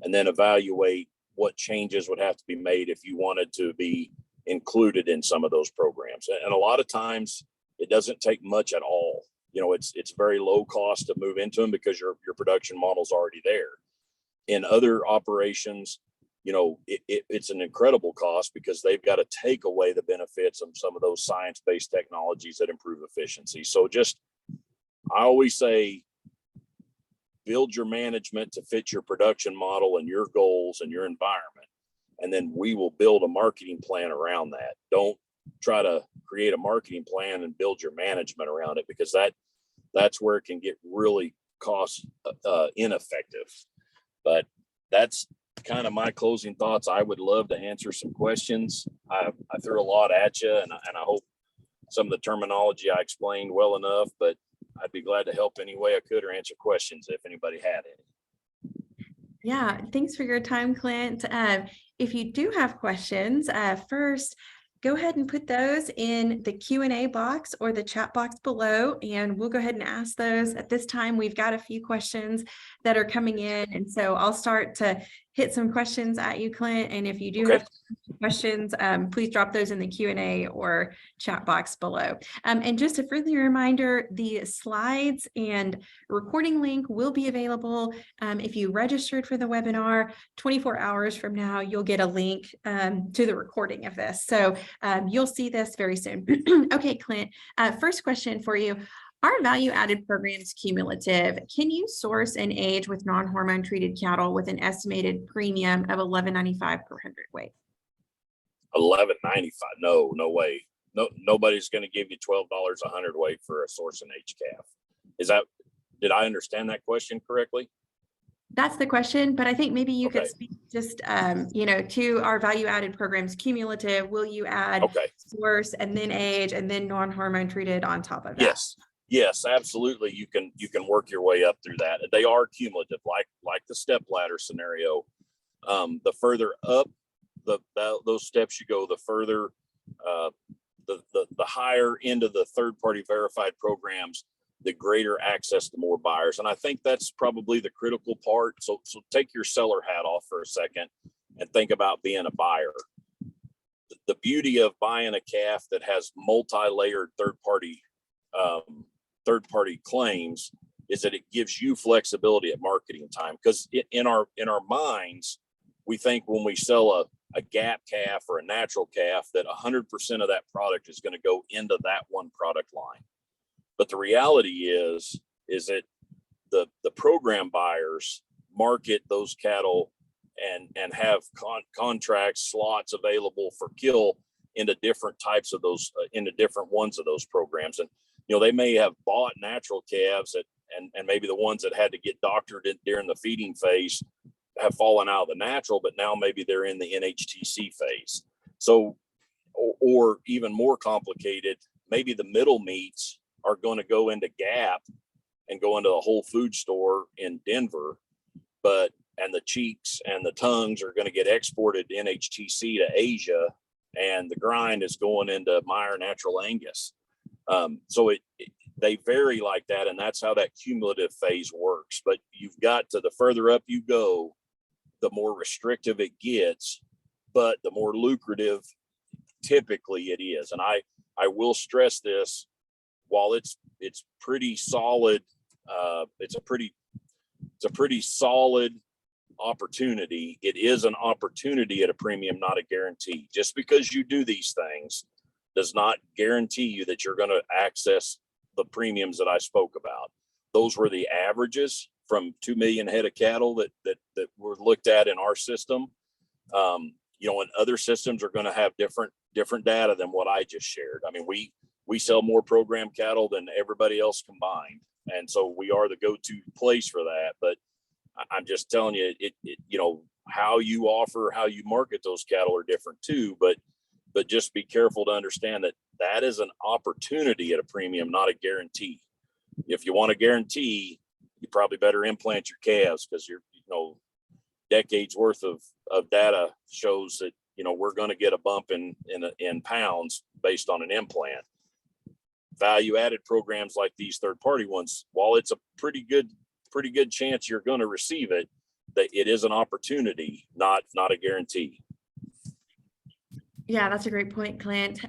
D: and then evaluate what changes would have to be made if you wanted to be included in some of those programs. And a lot of times it doesn't take much at all. You know, it's very low cost to move into them because your production model is already there. In other operations, you know, it's an incredible cost because they've got to take away the benefits of some of those science-based technologies that improve efficiency. So just, I always say, build your management to fit your production model and your goals and your environment. And then we will build a marketing plan around that. Don't try to create a marketing plan and build your management around it, because that's where it can get really cost ineffective. But that's kind of my closing thoughts. I would love to answer some questions. I threw a lot at you, and I hope some of the terminology I explained well enough, but I'd be glad to help any way I could or answer questions if anybody had any.
A: Yeah, thanks for your time, Clint. If you do have questions, first, go ahead and put those in the Q&A box or the chat box below, and we'll go ahead and ask those. At this time, we've got a few questions that are coming in, and so I'll start to hit some questions at you, Clint. And if you do have questions, please drop those in the Q&A or chat box below. And just a friendly reminder, the slides and recording link will be available. If you registered for the webinar, 24 hours from now, you'll get a link to the recording of this. So you'll see this very soon. Okay, Clint, first question for you. Are value-added programs cumulative? Can you source and age with non-hormone treated cattle with an estimated premium of $11.95 per hundredweight?
D: $11.95? No way. No, nobody's going to give you $12 a hundredweight for a source and age calf. Did I understand that question correctly?
A: That's the question, but I think maybe you could speak just, you know, to our value-added programs cumulative. Will you add source and then age and then non-hormone treated on top of that?
D: Yes, absolutely. You can work your way up through that. They are cumulative, like the step ladder scenario. The further up those steps you go, the further the higher into the third-party verified programs, the greater access to more buyers. And I think that's probably the critical part. So take your seller hat off for a second and think about being a buyer. The beauty of buying a calf that has multi-layered third-party claims is that it gives you flexibility at marketing time. Because in our minds, we think when we sell a gap calf or a natural calf that 100% of that product is going to go into that one product line. But the reality is that the program buyers market those cattle and have contracts, slots available for kill into different types of those, into different ones of those programs. And, you know, they may have bought natural calves and maybe the ones that had to get doctored during the feeding phase have fallen out of the natural, but now maybe they're in the NHTC phase. So, or even more complicated, maybe the middle meats are going to go into Gap and go into a Whole Food store in Denver, and the cheeks and the tongues are going to get exported to NHTC to Asia, and the grind is going into Meyer Natural Angus. So they vary like that, and that's how that cumulative phase works. But you've got to, the further up you go, the more restrictive it gets, but the more lucrative typically it is. And I will stress this, while it's pretty solid, it's a pretty solid opportunity. It is an opportunity at a premium, not a guarantee. Just because you do these things does not guarantee you that you're going to access the premiums that I spoke about. Those were the averages from 2 million head of cattle that were looked at in our system. And other systems are going to have different data than what I just shared. I mean, we sell more program cattle than everybody else combined. And so we are the go-to place for that. But I'm just telling you, how you offer, how you market those cattle are different too. But just be careful to understand that is an opportunity at a premium, not a guarantee. If you want a guarantee, you probably better implant your calves, because decades worth of data shows that, we're going to get a bump in pounds based on an implant. Value added programs like these third party ones, while it's a pretty good chance you're going to receive it, that it is an opportunity, not a guarantee.
A: Yeah, that's a great point, Clint.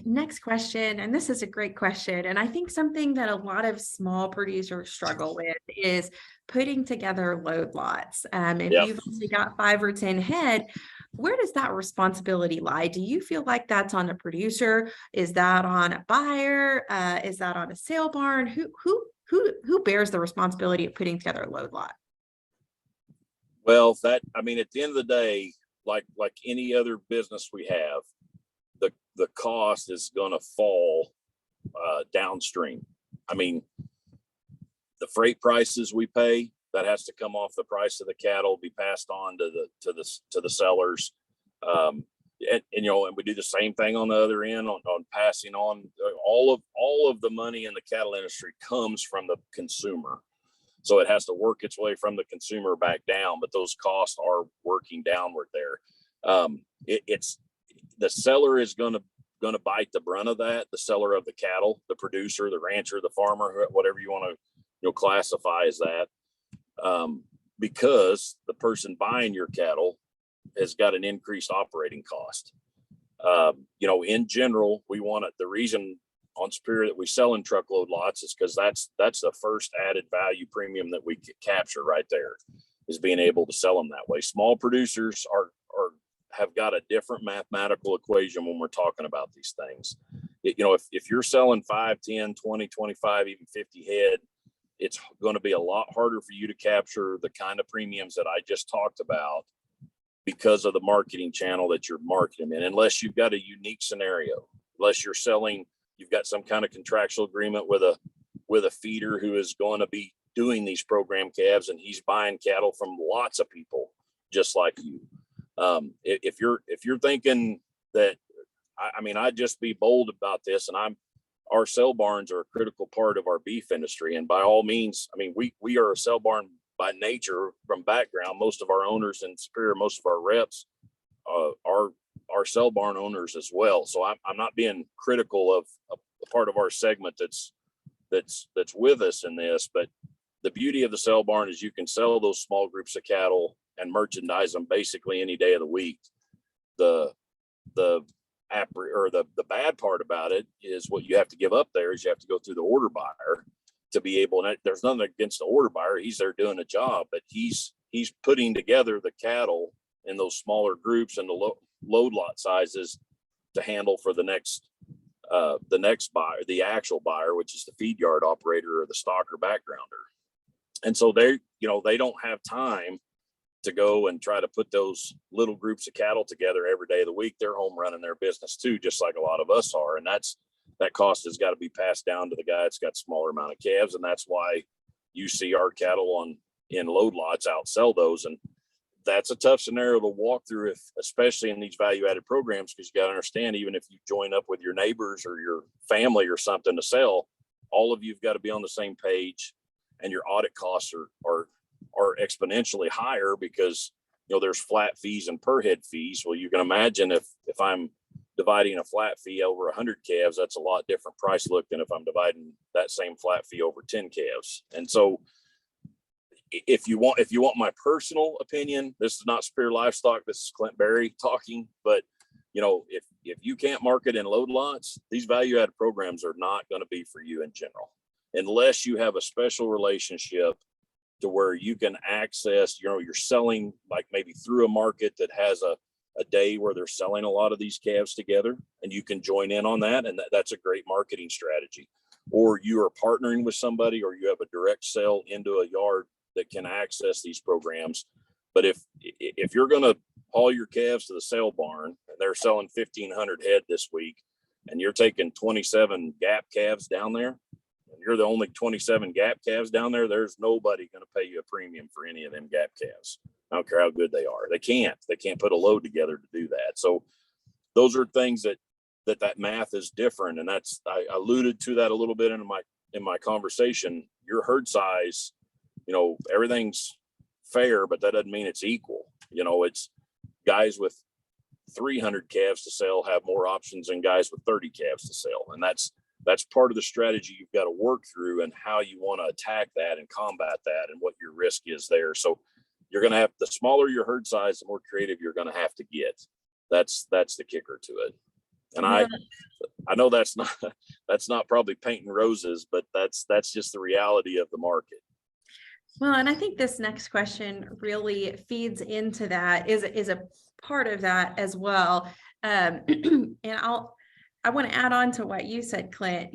A: Next question, and this is a great question, and I think something that a lot of small producers struggle with is putting together load lots. If you've only got 5 or 10 head, where does that responsibility lie? Do you feel like that's on a producer? Is that on a buyer? Is that on a sale barn? Who bears the responsibility of putting together a load lot?
D: Well, at the end of the day, like any other business we have, the cost is going to fall downstream. I mean, the freight prices we pay, that has to come off the price of the cattle, be passed on to the sellers. And we do the same thing on the other end on passing on. All of the money in the cattle industry comes from the consumer. So it has to work its way from the consumer back down, but those costs are working downward there. It's the seller is going to bite the brunt of that. The seller of the cattle, the producer, the rancher, the farmer, whatever you want to classify as that, because the person buying your cattle has got an increased operating cost. In general, we want it. The reason on Superior that we sell in truckload lots is because that's the first added value premium that we capture right there, is being able to sell them that way. Small producers have got a different mathematical equation when we're talking about these things. If you're selling 5, 10, 20, 25, even 50 head, it's going to be a lot harder for you to capture the kind of premiums that I just talked about, because of the marketing channel that you're marketing in, unless you've got a unique scenario, unless you've got some kind of contractual agreement with a feeder who is going to be doing these program calves, and he's buying cattle from lots of people just like you. If you're thinking that, I'd just be bold about this, and our sale barns are a critical part of our beef industry. And by all means, we are a sale barn by nature from background. Most of our owners in Superior, most of our reps are sale barn owners as well. So I'm not being critical of a part of our segment that's with us in this, but the beauty of the sale barn is you can sell those small groups of cattle and merchandise them basically any day of the week. The bad part about it is what you have to give up there is you have to go through the order buyer to be able, and there's nothing against the order buyer. He's there doing a job, but he's putting together the cattle in those smaller groups and the load lot sizes to handle for the next buyer, the actual buyer, which is the feed yard operator or the stocker backgrounder. And so they don't have time to go and try to put those little groups of cattle together every day of the week. They're home running their business too, just like a lot of us are. And that cost has got to be passed down to the guy that's got smaller amount of calves. And that's why you see our cattle in load lots outsell those. And that's a tough scenario to walk through, especially in these value added programs, because you got to understand, even if you join up with your neighbors or your family or something to sell, all of you've got to be on the same page, and your audit costs are exponentially higher because there's flat fees and per head fees. Well, you can imagine if I'm dividing a flat fee over 100 calves, that's a lot different price look than if I'm dividing that same flat fee over 10 calves. And so if you want my personal opinion, this is not Superior Livestock, this is Clint Berry talking, but if you can't market in load lots, these value added programs are not going to be for you in general, unless you have a special relationship to where you can access, you're selling like maybe through a market that has a a day where they're selling a lot of these calves together, and you can join in on that. And that's a great marketing strategy. Or you are partnering with somebody, or you have a direct sale into a yard that can access these programs. But if you're going to haul your calves to the sale barn and they're selling 1,500 head this week, and you're taking 27 gap calves down there, and you're the only 27 gap calves down there, there's nobody going to pay you a premium for any of them gap calves. I don't care how good they are. They can't put a load together to do that. So those are things that math is different. And that's, I alluded to that a little bit in my conversation. Your herd size, everything's fair, but that doesn't mean it's equal. It's guys with 300 calves to sell have more options than guys with 30 calves to sell. And that's part of the strategy you've got to work through, and how you want to attack that and combat that, and what your risk is there. So you're going to have, the smaller your herd size, the more creative you're going to have to get. That's the kicker to it. And I know that's not probably painting roses, but that's just the reality of the market.
A: Well, and I think this next question really feeds into that, is a part of that as well. And I want to add on to what you said, Clint.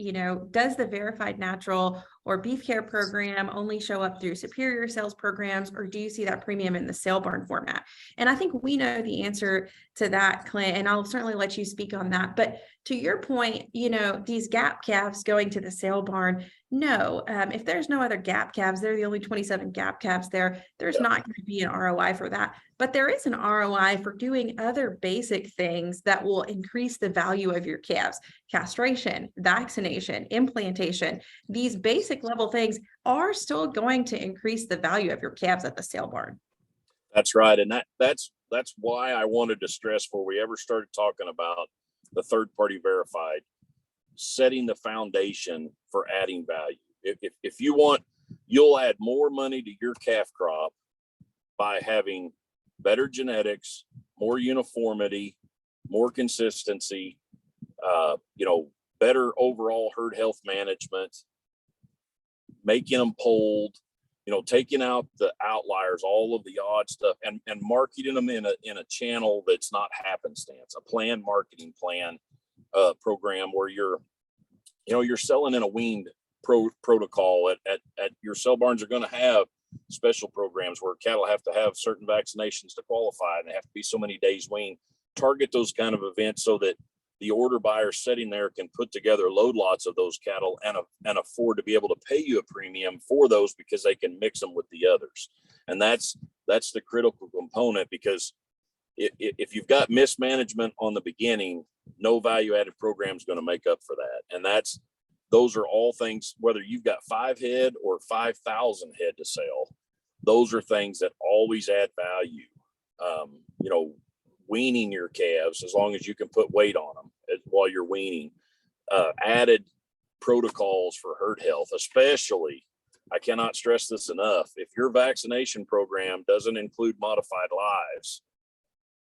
A: Does the verified natural or beef care program only show up through superior sales programs, or do you see that premium in the sale barn format? And I think we know the answer to that, Clint, and I'll certainly let you speak on that. But to your point, these gap calves going to the sale barn, no, if there's no other gap calves, they're the only 27 gap calves there. There's not going to be an ROI for that, but there is an ROI for doing other basic things that will increase the value of your calves: castration, vaccination, implantation. These basic level things are still going to increase the value of your calves at the sale barn.
D: That's right. And that's why I wanted to stress, before we ever started talking about the third party verified, setting the foundation for adding value. If you want, you'll add more money to your calf crop by having better genetics, more uniformity, more consistency, better overall herd health management, making them polled, taking out the outliers, all of the odd stuff, and marketing them in a channel that's not happenstance, a planned marketing plan program where you're selling in a weaned protocol. At your sale barns are going to have special programs where cattle have to have certain vaccinations to qualify, and they have to be so many days weaned. Target those kind of events so that the order buyer sitting there can put together load lots of those cattle and afford to be able to pay you a premium for those, because they can mix them with the others. And that's the critical component, because if you've got mismanagement on the beginning, no value added program is going to make up for that. And those are all things, whether you've got 5 head or 5,000 head to sell, those are things that always add value. Weaning your calves, as long as you can put weight on them while you're weaning, added protocols for herd health, especially, I cannot stress this enough, if your vaccination program doesn't include modified lives,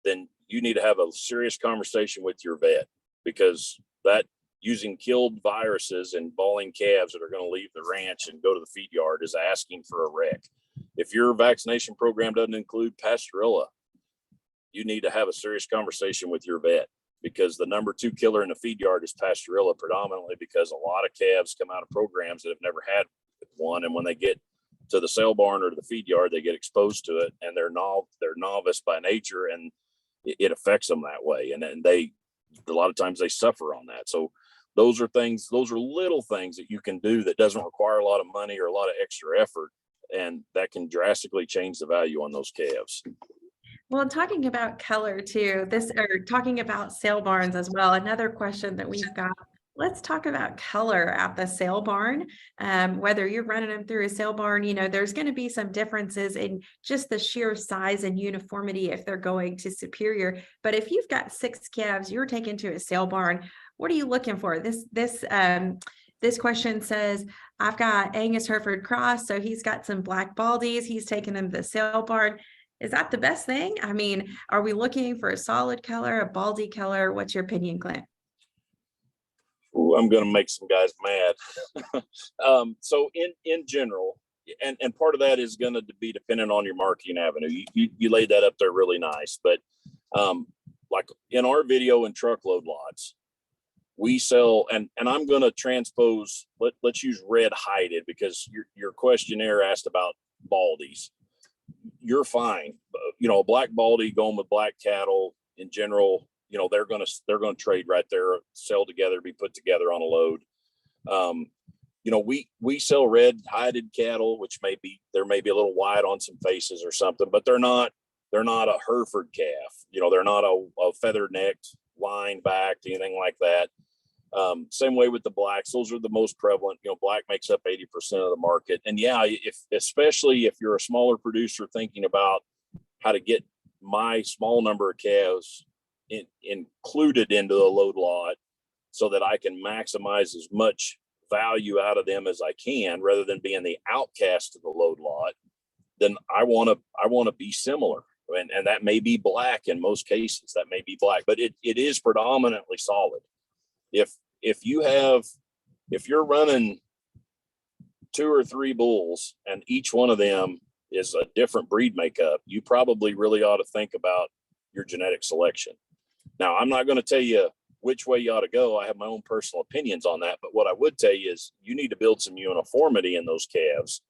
D: then you need to have a serious conversation with your vet, because that using killed viruses and balling calves that are going to leave the ranch and go to the feed yard is asking for a wreck. If your vaccination program doesn't include Pastorella, you need to have a serious conversation with your vet, because the number 2 killer in the feed yard is Pastorella, predominantly because a lot of calves come out of programs that have never had one. And when they get to the sale barn or to the feed yard, they get exposed to it, and they're novice by nature, and it affects them that way. And they, a lot of times they suffer on that. So those are little things that you can do that doesn't require a lot of money or a lot of extra effort, and that can drastically change the value on those calves.
A: Well, talking about color too, or talking about sale barns as well, another question that we've got, let's talk about color at the sale barn. Whether you're running them through a sale barn, there's going to be some differences in just the sheer size and uniformity if they're going to superior. But if you've got 6 calves you're taking to a sale barn, what are you looking for? This question says, I've got Angus Hereford Cross, so he's got some black baldies. He's taking them to the sale barn. Is that the best thing? I mean, are we looking for a solid color, a baldy color? What's your opinion, Clint?
D: Ooh, I'm going to make some guys mad. So in general, and part of that is going to be dependent on your marketing avenue. You laid that up there really nice, but like in our video and truckload lots, we sell, and I'm going to transpose, let's use red hided, because your questionnaire asked about baldies. You're fine. You know, a black baldy going with black cattle in general, you know, they're going to trade right there, sell together, be put together on a load. You know, we sell red hided cattle, which there may be a little white on some faces or something, but they're not a Hereford calf. You know, they're not a feather necked, line backed, anything like that. Same way with the blacks. Those are the most prevalent. You know, black makes up 80% of the market. And yeah, especially if you're a smaller producer thinking about how to get my small number of calves included into the load lot so that I can maximize as much value out of them as I can, rather than being the outcast of the load lot, then I want to be similar. And that may be black in most cases, that may be black, but it is predominantly solid. If you're running 2 or 3 bulls and each one of them is a different breed makeup, you probably really ought to think about your genetic selection. Now, I'm not going to tell you which way you ought to go. I have my own personal opinions on that, but what I would tell you is you need to build some uniformity in those calves,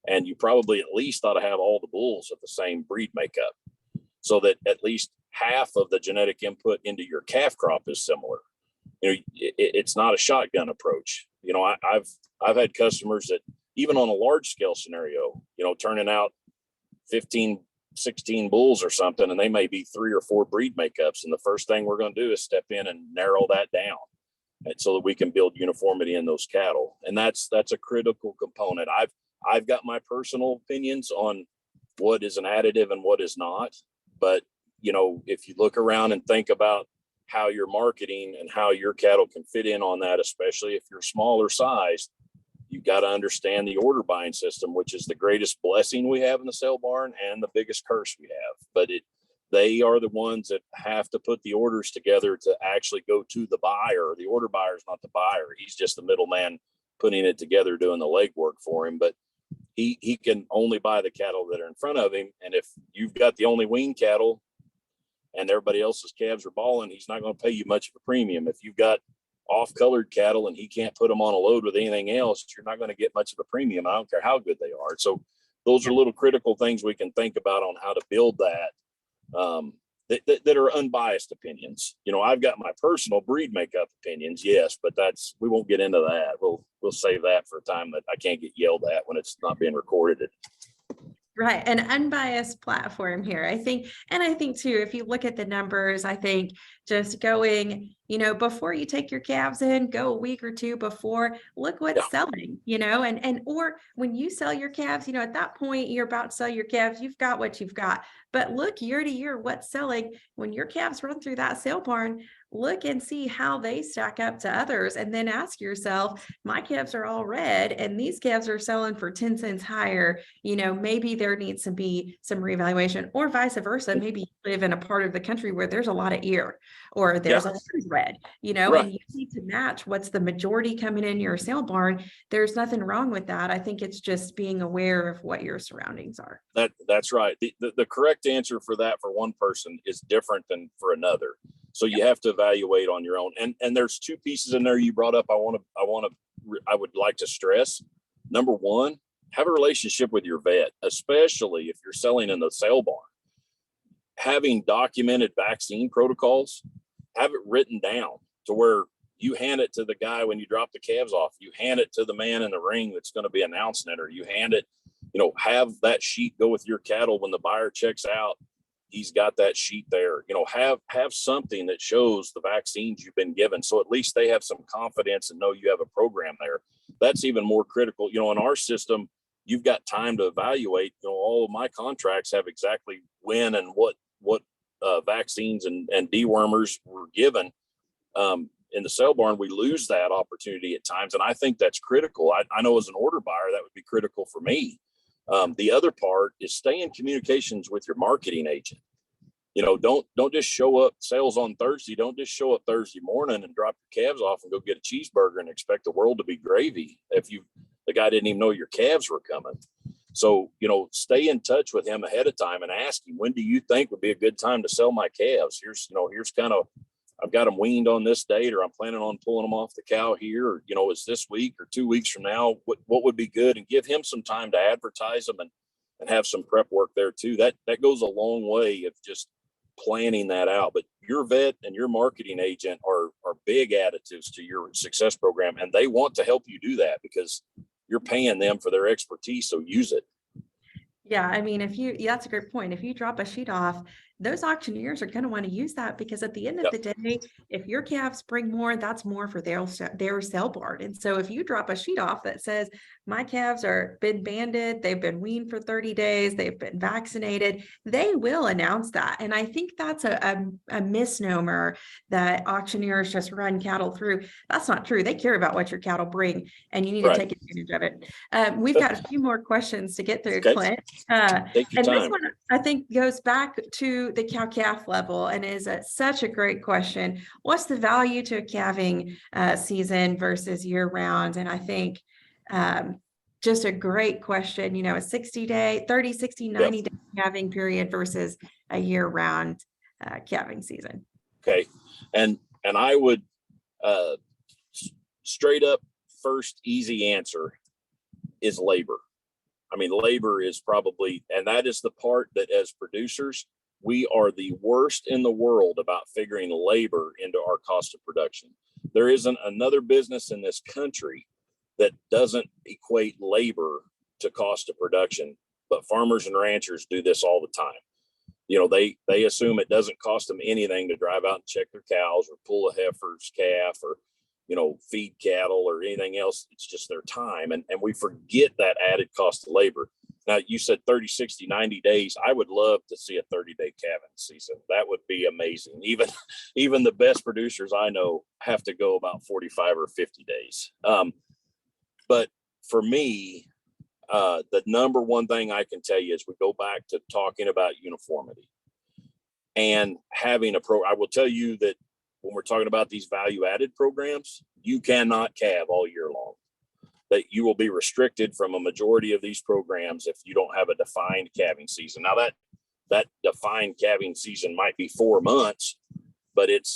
D: and you probably at least ought to have all the bulls of the same breed makeup, so that at least half of the genetic input into your calf crop is similar. You know, it's not a shotgun approach. You know, I've had customers that, even on a large scale scenario, you know, turning out 15, 16 bulls or something, and they may be 3 or 4 breed makeups. And the first thing we're going to do is step in and narrow that down, and so that we can build uniformity in those cattle. And that's a critical component. I've got my personal opinions on what is an additive and what is not. But, you know, if you look around and think about how you're marketing and how your cattle can fit in on that, especially if you're smaller size, you got to understand the order buying system, which is the greatest blessing we have in the sale barn and the biggest curse we have. But they are the ones that have to put the orders together to actually go to the buyer. The order buyer is not the buyer. He's just the middleman putting it together, doing the legwork for him. But he can only buy the cattle that are in front of him. And if you've got the only wean cattle and everybody else's calves are balling, he's not going to pay you much of a premium. If you've got off-colored cattle and he can't put them on a load with anything else, you're not going to get much of a premium. I don't care how good they are. So those are little critical things we can think about on how to build that are unbiased opinions. You know, I've got my personal breed makeup opinions, yes, but we won't get into that. We'll save that for a time that I can't get yelled at when it's not being recorded.
A: Right. An unbiased platform here. I think too, if you look at the numbers, I think just going, you know, before you take your calves in, go a week or 2 before, look what's selling, you know, or when you sell your calves, you know, at that point you're about to sell your calves, you've got what you've got, but look year to year, what's selling. When your calves run through that sale barn, look and see how they stack up to others, and then ask yourself, my calves are all red and these calves are selling for 10 cents higher. You know, maybe there needs to be some reevaluation, or vice versa. Maybe you live in a part of the country where there's a lot of ear, or there's a lot of red, you know, and you need to match what's the majority coming in your sale barn. There's nothing wrong with that. I think it's just being aware of what your surroundings are.
D: That's right. The correct answer for that for one person is different than for another. So you have to evaluate on your own. And there's 2 pieces in there you brought up. I would like to stress. Number one, have a relationship with your vet, especially if you're selling in the sale barn. Having documented vaccine protocols, have it written down to where you hand it to the guy when you drop the calves off. You hand it to the man in the ring that's going to be announcing it, or you hand it, you know, have that sheet go with your cattle when the buyer checks out. He's got that sheet there. You know, have something that shows the vaccines you've been given, so at least they have some confidence and know you have a program there. That's even more critical. You know, in our system, you've got time to evaluate. You know, all of my contracts have exactly when and what vaccines and dewormers were given. In the sale barn, we lose that opportunity at times, and I think that's critical. I know as an order buyer, that would be critical for me. The other part is stay in communications with your marketing agent. You know, don't just show up sales on Thursday. Don't just show up Thursday morning and drop your calves off and go get a cheeseburger and expect the world to be gravy if the guy didn't even know your calves were coming. So, stay in touch with him ahead of time and ask him, when do you think would be a good time to sell my calves? Here's kind of, I've got them weaned on this date, or I'm planning on pulling them off the cow here, or, is this week or 2 weeks from now, what would be good? And give him some time to advertise them and have some prep work there too. That goes a long way of just planning that out. But your vet and your marketing agent are big additives to your success program, and they want to help you do that because you're paying them for their expertise. So use it.
A: Yeah, I mean, that's a great point. If you drop a sheet off, those auctioneers are going to want to use that, because at the end of the day, if your calves bring more, that's more for their sale board. And so if you drop a sheet off that says, my calves are been banded, they've been weaned for 30 days, they've been vaccinated, they will announce that. And I think that's a misnomer that auctioneers just run cattle through. That's not true. They care about what your cattle bring, and you need to take advantage of it. We've got a few more questions to get through, Clint.
D: Take your
A: and
D: time.
A: This one, I think, goes back to the cow-calf level and is such a great question. What's the value to a calving season versus year-round? And I think just a great question, a 60-day, 30, 60, 90-day calving period versus a year-round calving season.
D: Okay. And I would straight up, first easy answer is labor. I mean, labor is probably, and that is the part that as producers, we are the worst in the world about figuring labor into our cost of production. There isn't another business in this country that doesn't equate labor to cost of production, but farmers and ranchers do this all the time. They assume it doesn't cost them anything to drive out and check their cows or pull a heifer's calf or feed cattle or anything else. It's just their time. And we forget that added cost of labor. Now, you said 30, 60, 90 days. I would love to see a 30-day calving season. That would be amazing. Even the best producers I know have to go about 45 or 50 days. But for me, the number one thing I can tell you is we go back to talking about uniformity and having I will tell you that when we're talking about these value-added programs, you cannot calve all year long. That you will be restricted from a majority of these programs if you don't have a defined calving season. Now that defined calving season might be 4 months, but it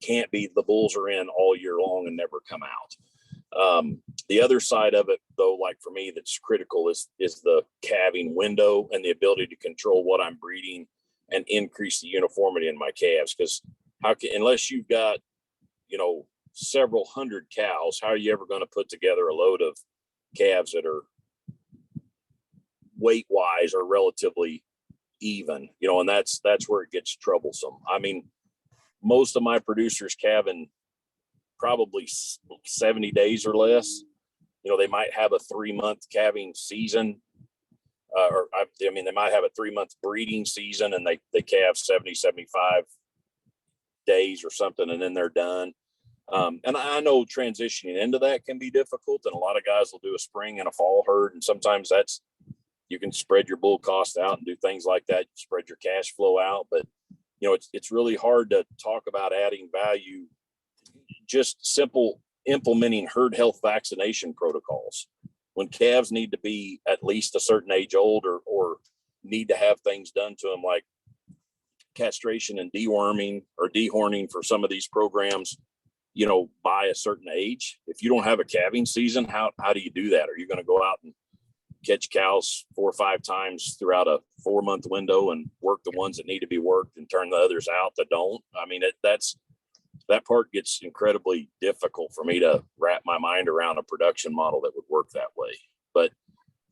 D: can't be the bulls are in all year long and never come out. The other side of it, though, like for me, that's critical is the calving window and the ability to control what I'm breeding and increase the uniformity in my calves. Because unless you've got, several hundred cows, how are you ever going to put together a load of calves that are weight wise or relatively even, and that's where it gets troublesome. I mean, most of my producers calving probably 70 days or less. They might have a 3-month calving season, they might have a 3-month breeding season and they calve 70, 75 days or something, and then they're done. And I know transitioning into that can be difficult, and a lot of guys will do a spring and a fall herd, and sometimes you can spread your bull cost out and do things like that, spread your cash flow out. But it's really hard to talk about adding value. Just simple implementing herd health vaccination protocols when calves need to be at least a certain age old or need to have things done to them like castration and deworming or dehorning for some of these programs, by a certain age. If you don't have a calving season, how do you do that? Are you going to go out and catch cows 4 or 5 times throughout a 4-month window and work the ones that need to be worked and turn the others out that don't? I mean, that part gets incredibly difficult for me to wrap my mind around a production model that would work that way.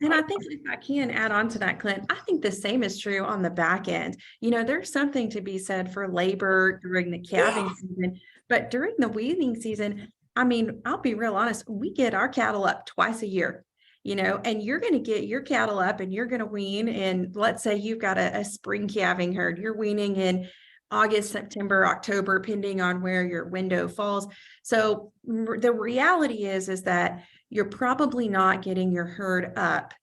A: And I think if I can add on to that, Clint, I think the same is true on the back end. There's something to be said for labor during the calving season, but during the weaning season, I mean, I'll be real honest, we get our cattle up twice a year, and you're going to get your cattle up and you're going to wean. And let's say you've got a spring calving herd, you're weaning in August, September, October, depending on where your window falls. So the reality is that you're probably not getting your herd up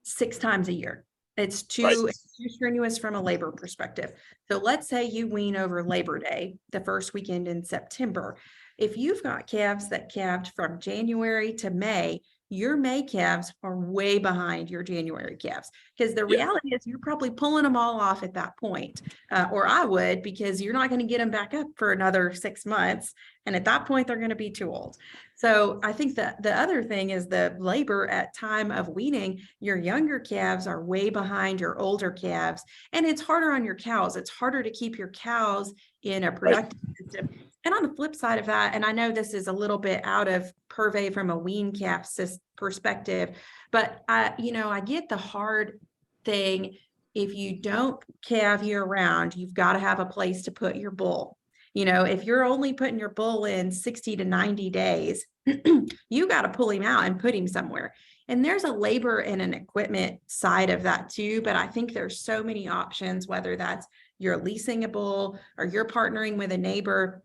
A: 6 times a year. It's too strenuous from a labor perspective. So let's say you wean over Labor Day, the first weekend in September. If you've got calves that calved from January to May, your May calves are way behind your January calves, because the
D: Yeah.
A: reality is you're probably pulling them all off at that point. Or I would, because you're not going to get them back up for another 6 months. And at that point, they're going to be too old. So I think that the other thing is the labor at time of weaning. Your younger calves are way behind your older calves, and it's harder on your cows. It's harder to keep your cows in a productive system. And on the flip side of that, and I know this is a little bit out of purvey from a wean calf perspective, but I get the hard thing. If you don't calve year round, you've got to have a place to put your bull. If you're only putting your bull in 60 to 90 days, you got to pull him out and put him somewhere. And there's a labor and an equipment side of that too. But I think there's so many options, whether that's you're leasing a bull or you're partnering with a neighbor.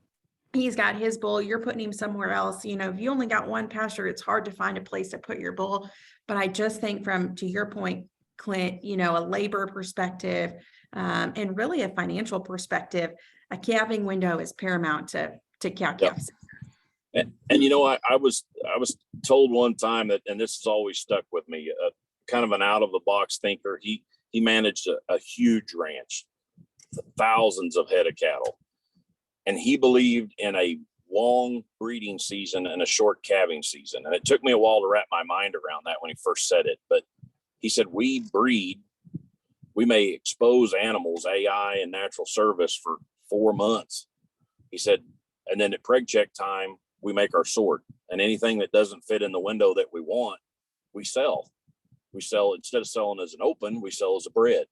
A: He's got his bull, you're putting him somewhere else. If you only got one pasture, it's hard to find a place to put your bull. But I just think to your point, Clint, a labor perspective, and really a financial perspective, a calving window is paramount to cow calves.
D: And I was told one time that, and this has always stuck with me, kind of an out of the box thinker. He managed a huge ranch, thousands of head of cattle, and he believed in a long breeding season and a short calving season. And it took me a while to wrap my mind around that when he first said it. But he said, we may expose animals, AI and natural service, for 4 months. He said, and then at preg check time, we make our sort, and anything that doesn't fit in the window that we want, we sell. Instead of selling as an open, we sell as a bred.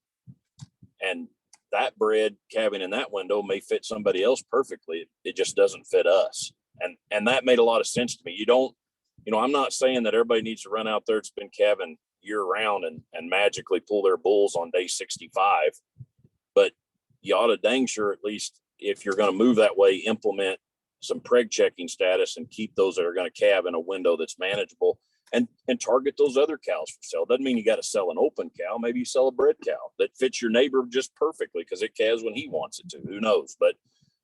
D: And that bred calving in that window may fit somebody else perfectly. It just doesn't fit us. And that made a lot of sense to me. I'm not saying that everybody needs to run out there that's been calving year round and magically pull their bulls on day 65, but you ought to dang sure, at least if you're going to move that way, implement some preg checking status and keep those that are going to calve in a window that's manageable, and target those other cows for sale. Doesn't mean you got to sell an open cow. Maybe you sell a bred cow that fits your neighbor just perfectly because it calves when he wants it to. Who knows? But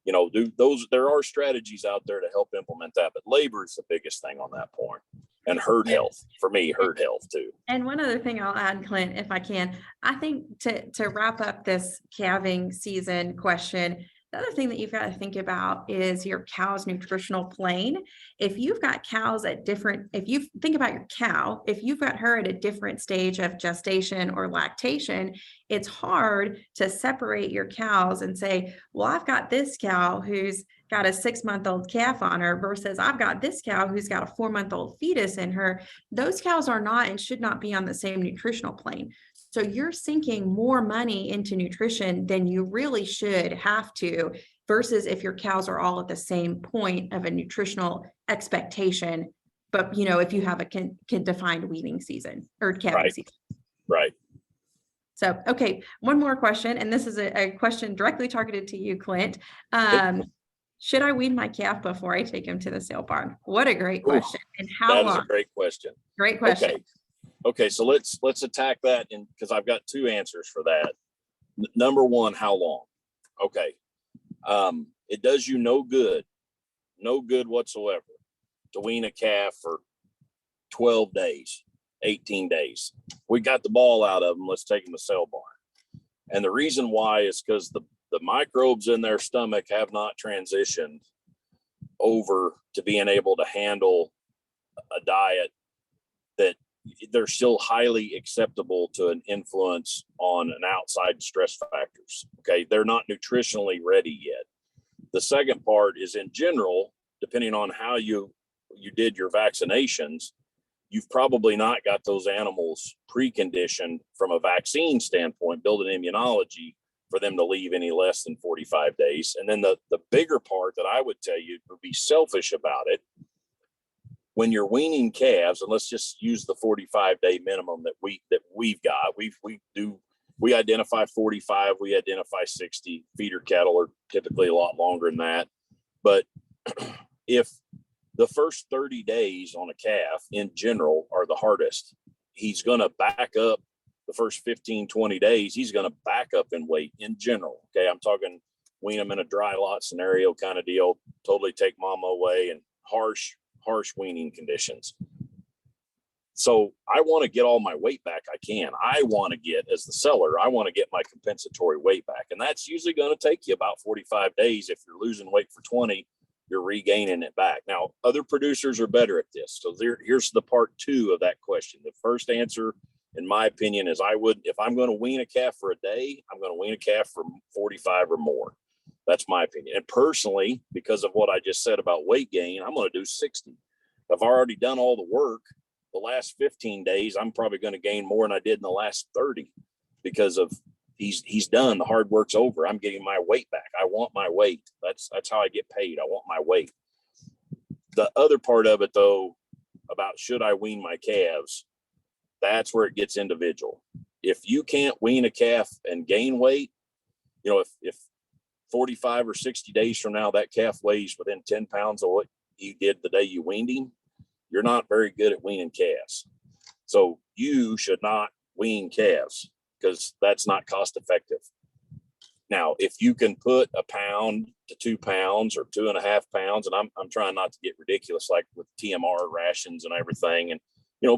D: there are strategies out there to help implement that. But labor is the biggest thing on that point. And herd health, for me, herd health too.
A: And one other thing I'll add, Clint, if I can, I think to wrap up this calving season question, the other thing that you've got to think about is your cow's nutritional plane. If you've got cows if you think about your cow, if you've got her at a different stage of gestation or lactation, it's hard to separate your cows and say, well, I've got this cow who's got a 6-month-old calf on her versus I've got this cow who's got a 4-month-old fetus in her. Those cows are not and should not be on the same nutritional plane. So you're sinking more money into nutrition than you really should have to, versus if your cows are all at the same point of a nutritional expectation. But, if you have a defined weaning season or calving season.
D: Right.
A: So, okay, one more question. And this is a question directly targeted to you, Clint. Should I wean my calf before I take him to the sale barn? What a great question. And how long?
D: That is a great question.
A: Great question.
D: Okay, so let's attack that, because I've got 2 answers for that. Number one, how long? Okay, it does you no good whatsoever to wean a calf for 12 days, 18 days. We got the ball out of them. Let's take them to sale barn. And the reason why is because the microbes in their stomach have not transitioned over to being able to handle a diet that they're still highly acceptable to an influence on an outside stress factors. Okay. They're not nutritionally ready yet. The second part is, in general, depending on how you did your vaccinations, you've probably not got those animals preconditioned from a vaccine standpoint, building immunology for them to leave any less than 45 days. And then the bigger part that I would tell you would be selfish about it. When you're weaning calves, and let's just use the 45-day minimum that we've got, we identify 45, we identify 60. Feeder cattle are typically a lot longer than that. But if the first 30 days on a calf in general are the hardest, he's going to back up. The first 15, 20 days, he's going to back up in weight in general. Okay. I'm talking wean him in a dry lot scenario kind of deal, totally take mama away, and harsh weaning conditions. So I want to get all my weight back I can. I want to get, as the seller, I want to get my compensatory weight back. And that's usually going to take you about 45 days. If you're losing weight for 20, you're regaining it back. Now, other producers are better at this. So here's the part 2 of that question. The first answer, in my opinion, is if I'm going to wean a calf for a day, I'm going to wean a calf for 45 or more. That's my opinion. And personally, because of what I just said about weight gain, I'm going to do 60. I've already done all the work. The last 15 days, I'm probably going to gain more than I did in the last 30 because of he's done. The hard work's over. I'm getting my weight back. I want my weight. That's how I get paid. I want my weight. The other part of it, though, about should I wean my calves, that's where it gets individual. If you can't wean a calf and gain weight, if 45 or 60 days from now, that calf weighs within 10 pounds of what you did the day you weaned him, you're not very good at weaning calves. So you should not wean calves because that's not cost effective. Now, if you can put a pound to 2 pounds or 2.5 pounds, and I'm trying not to get ridiculous, like with TMR rations and everything. And,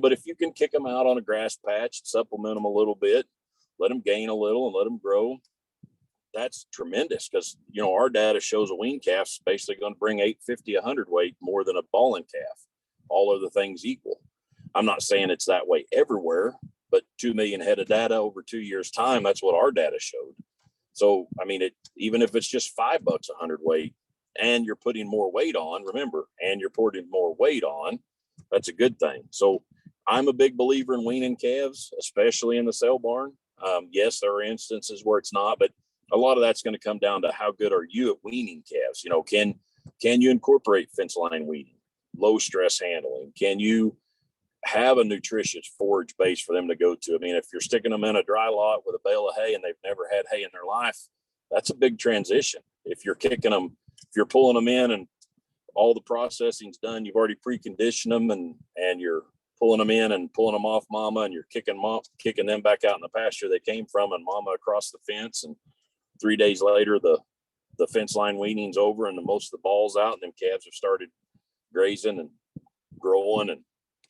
D: but if you can kick them out on a grass patch, supplement them a little bit, let them gain a little and let them grow, that's tremendous because, our data shows a wean calf's basically going to bring 850, 100 weight more than a balling calf. All other things equal. I'm not saying it's that way everywhere, but 2 million head of data over 2 years' time, that's what our data showed. So, even if it's just $5 a 100 weight and you're putting more weight on, remember, and you're putting more weight on, that's a good thing. So I'm a big believer in weaning calves, especially in the sale barn. Yes, there are instances where it's not, but a lot of that's going to come down to how good are you at weaning calves? Can you incorporate fence line weaning? Low stress handling? Can you have a nutritious forage base for them to go to? If you're sticking them in a dry lot with a bale of hay and they've never had hay in their life, that's a big transition. If you're pulling them in and all the processing's done, you've already preconditioned them and you're pulling them in and pulling them off mama and you're kicking them back out in the pasture they came from and mama across the fence. And 3 days later, the fence line weaning's over and most of the ball's out and them calves have started grazing and growing and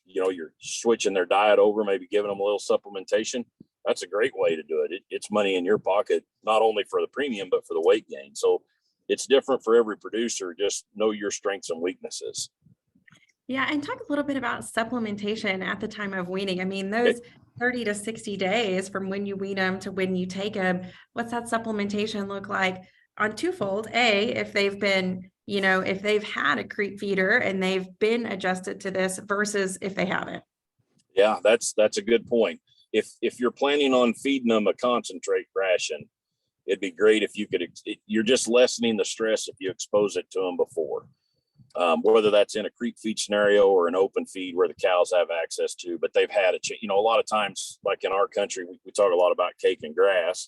D: you're switching their diet over, maybe giving them a little supplementation. That's a great way to do it. It's money in your pocket, not only for the premium, but for the weight gain. So it's different for every producer. Just know your strengths and weaknesses.
A: Yeah. And talk a little bit about supplementation at the time of weaning. Those 30 to 60 days from when you wean them to when you take them, what's that supplementation look like on twofold? If they've been if they've had a creep feeder and they've been adjusted to this versus if they haven't.
D: Yeah, that's a good point. If you're planning on feeding them a concentrate ration, it'd be great if you could, you're just lessening the stress if you expose it to them before, whether that's in a creep feed scenario or an open feed where the cows have access to, but they've had a lot of times, like in our country, we talk a lot about cake and grass,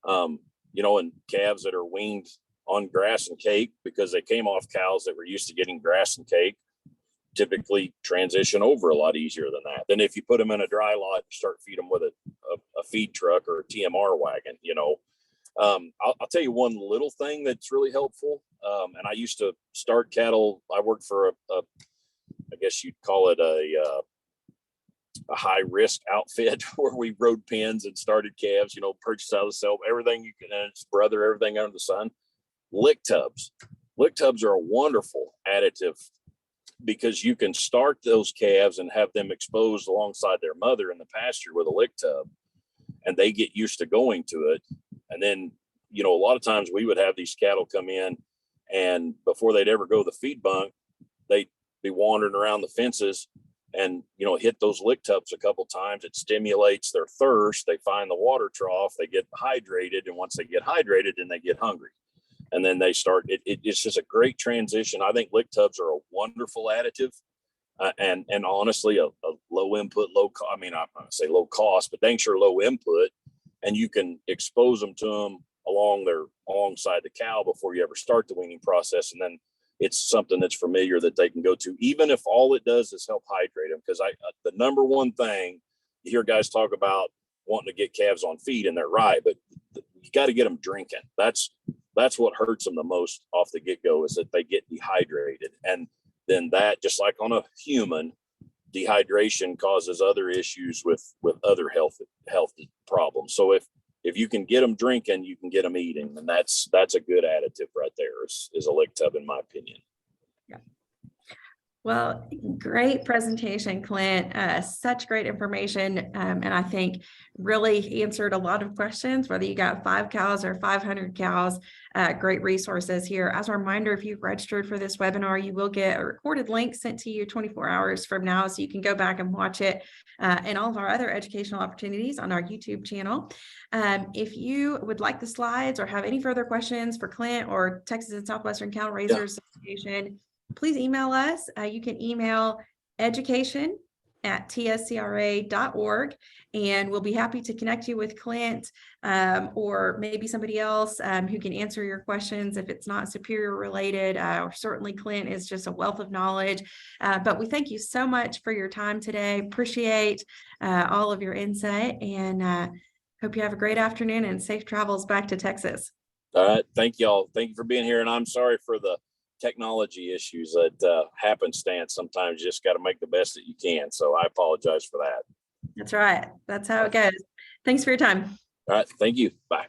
D: and calves that are weaned on grass and cake because they came off cows that were used to getting grass and cake typically transition over a lot easier than that. Then if you put them in a dry lot, you start feeding them with a feed truck or a TMR wagon, I'll tell you one little thing that's really helpful. And I used to start cattle. I worked for I guess you'd call it a high risk outfit where we rode pens and started calves, purchased out of the sale, everything you can, and its brother, everything under the sun. Lick tubs. Lick tubs are a wonderful additive because you can start those calves and have them exposed alongside their mother in the pasture with a lick tub, and they get used to going to it. And then, a lot of times we would have these cattle come in, and before they'd ever go to the feed bunk, they'd be wandering around the fences and, hit those lick tubs a couple times. It stimulates their thirst. They find the water trough, they get hydrated. And once they get hydrated, then they get hungry. And then they start, it's just a great transition. I think lick tubs are a wonderful additive. And honestly, a low input, I'm not going to say low cost, but dang sure low input. And you can expose them to them alongside the cow before you ever start the weaning process. And then it's something that's familiar that they can go to, even if all it does is help hydrate them. Because the number one thing you hear guys talk about wanting to get calves on feed, and they're right, but you got to get them drinking. That's what hurts them the most off the get-go, is that they get dehydrated. And then that, just like on a human, dehydration causes other issues with other health problems. So if you can get them drinking, you can get them eating, and that's a good additive right there. Is a lick tub, in my opinion.
A: Well, great presentation, Clint. Such great information. And I think really answered a lot of questions, whether you got 5 cows or 500 cows. Great resources here. As a reminder, if you've registered for this webinar, you will get a recorded link sent to you 24 hours from now, so you can go back and watch it and all of our other educational opportunities on our YouTube channel. If you would like the slides or have any further questions for Clint or Texas and Southwestern Cattle Raisers Association, please email us. You can email education@tscra.org, and we'll be happy to connect you with Clint or maybe somebody else who can answer your questions if it's not Superior related, or certainly Clint is just a wealth of knowledge. But we thank you so much for your time today. Appreciate all of your insight, and hope you have a great afternoon and safe travels back to Texas.
D: All right. Thank y'all. Thank you for being here. And I'm sorry for the technology issues that happenstance. Sometimes you just got to make the best that you can. So I apologize for that.
A: That's right. That's how it goes. Thanks for your time.
D: All right. Thank you. Bye.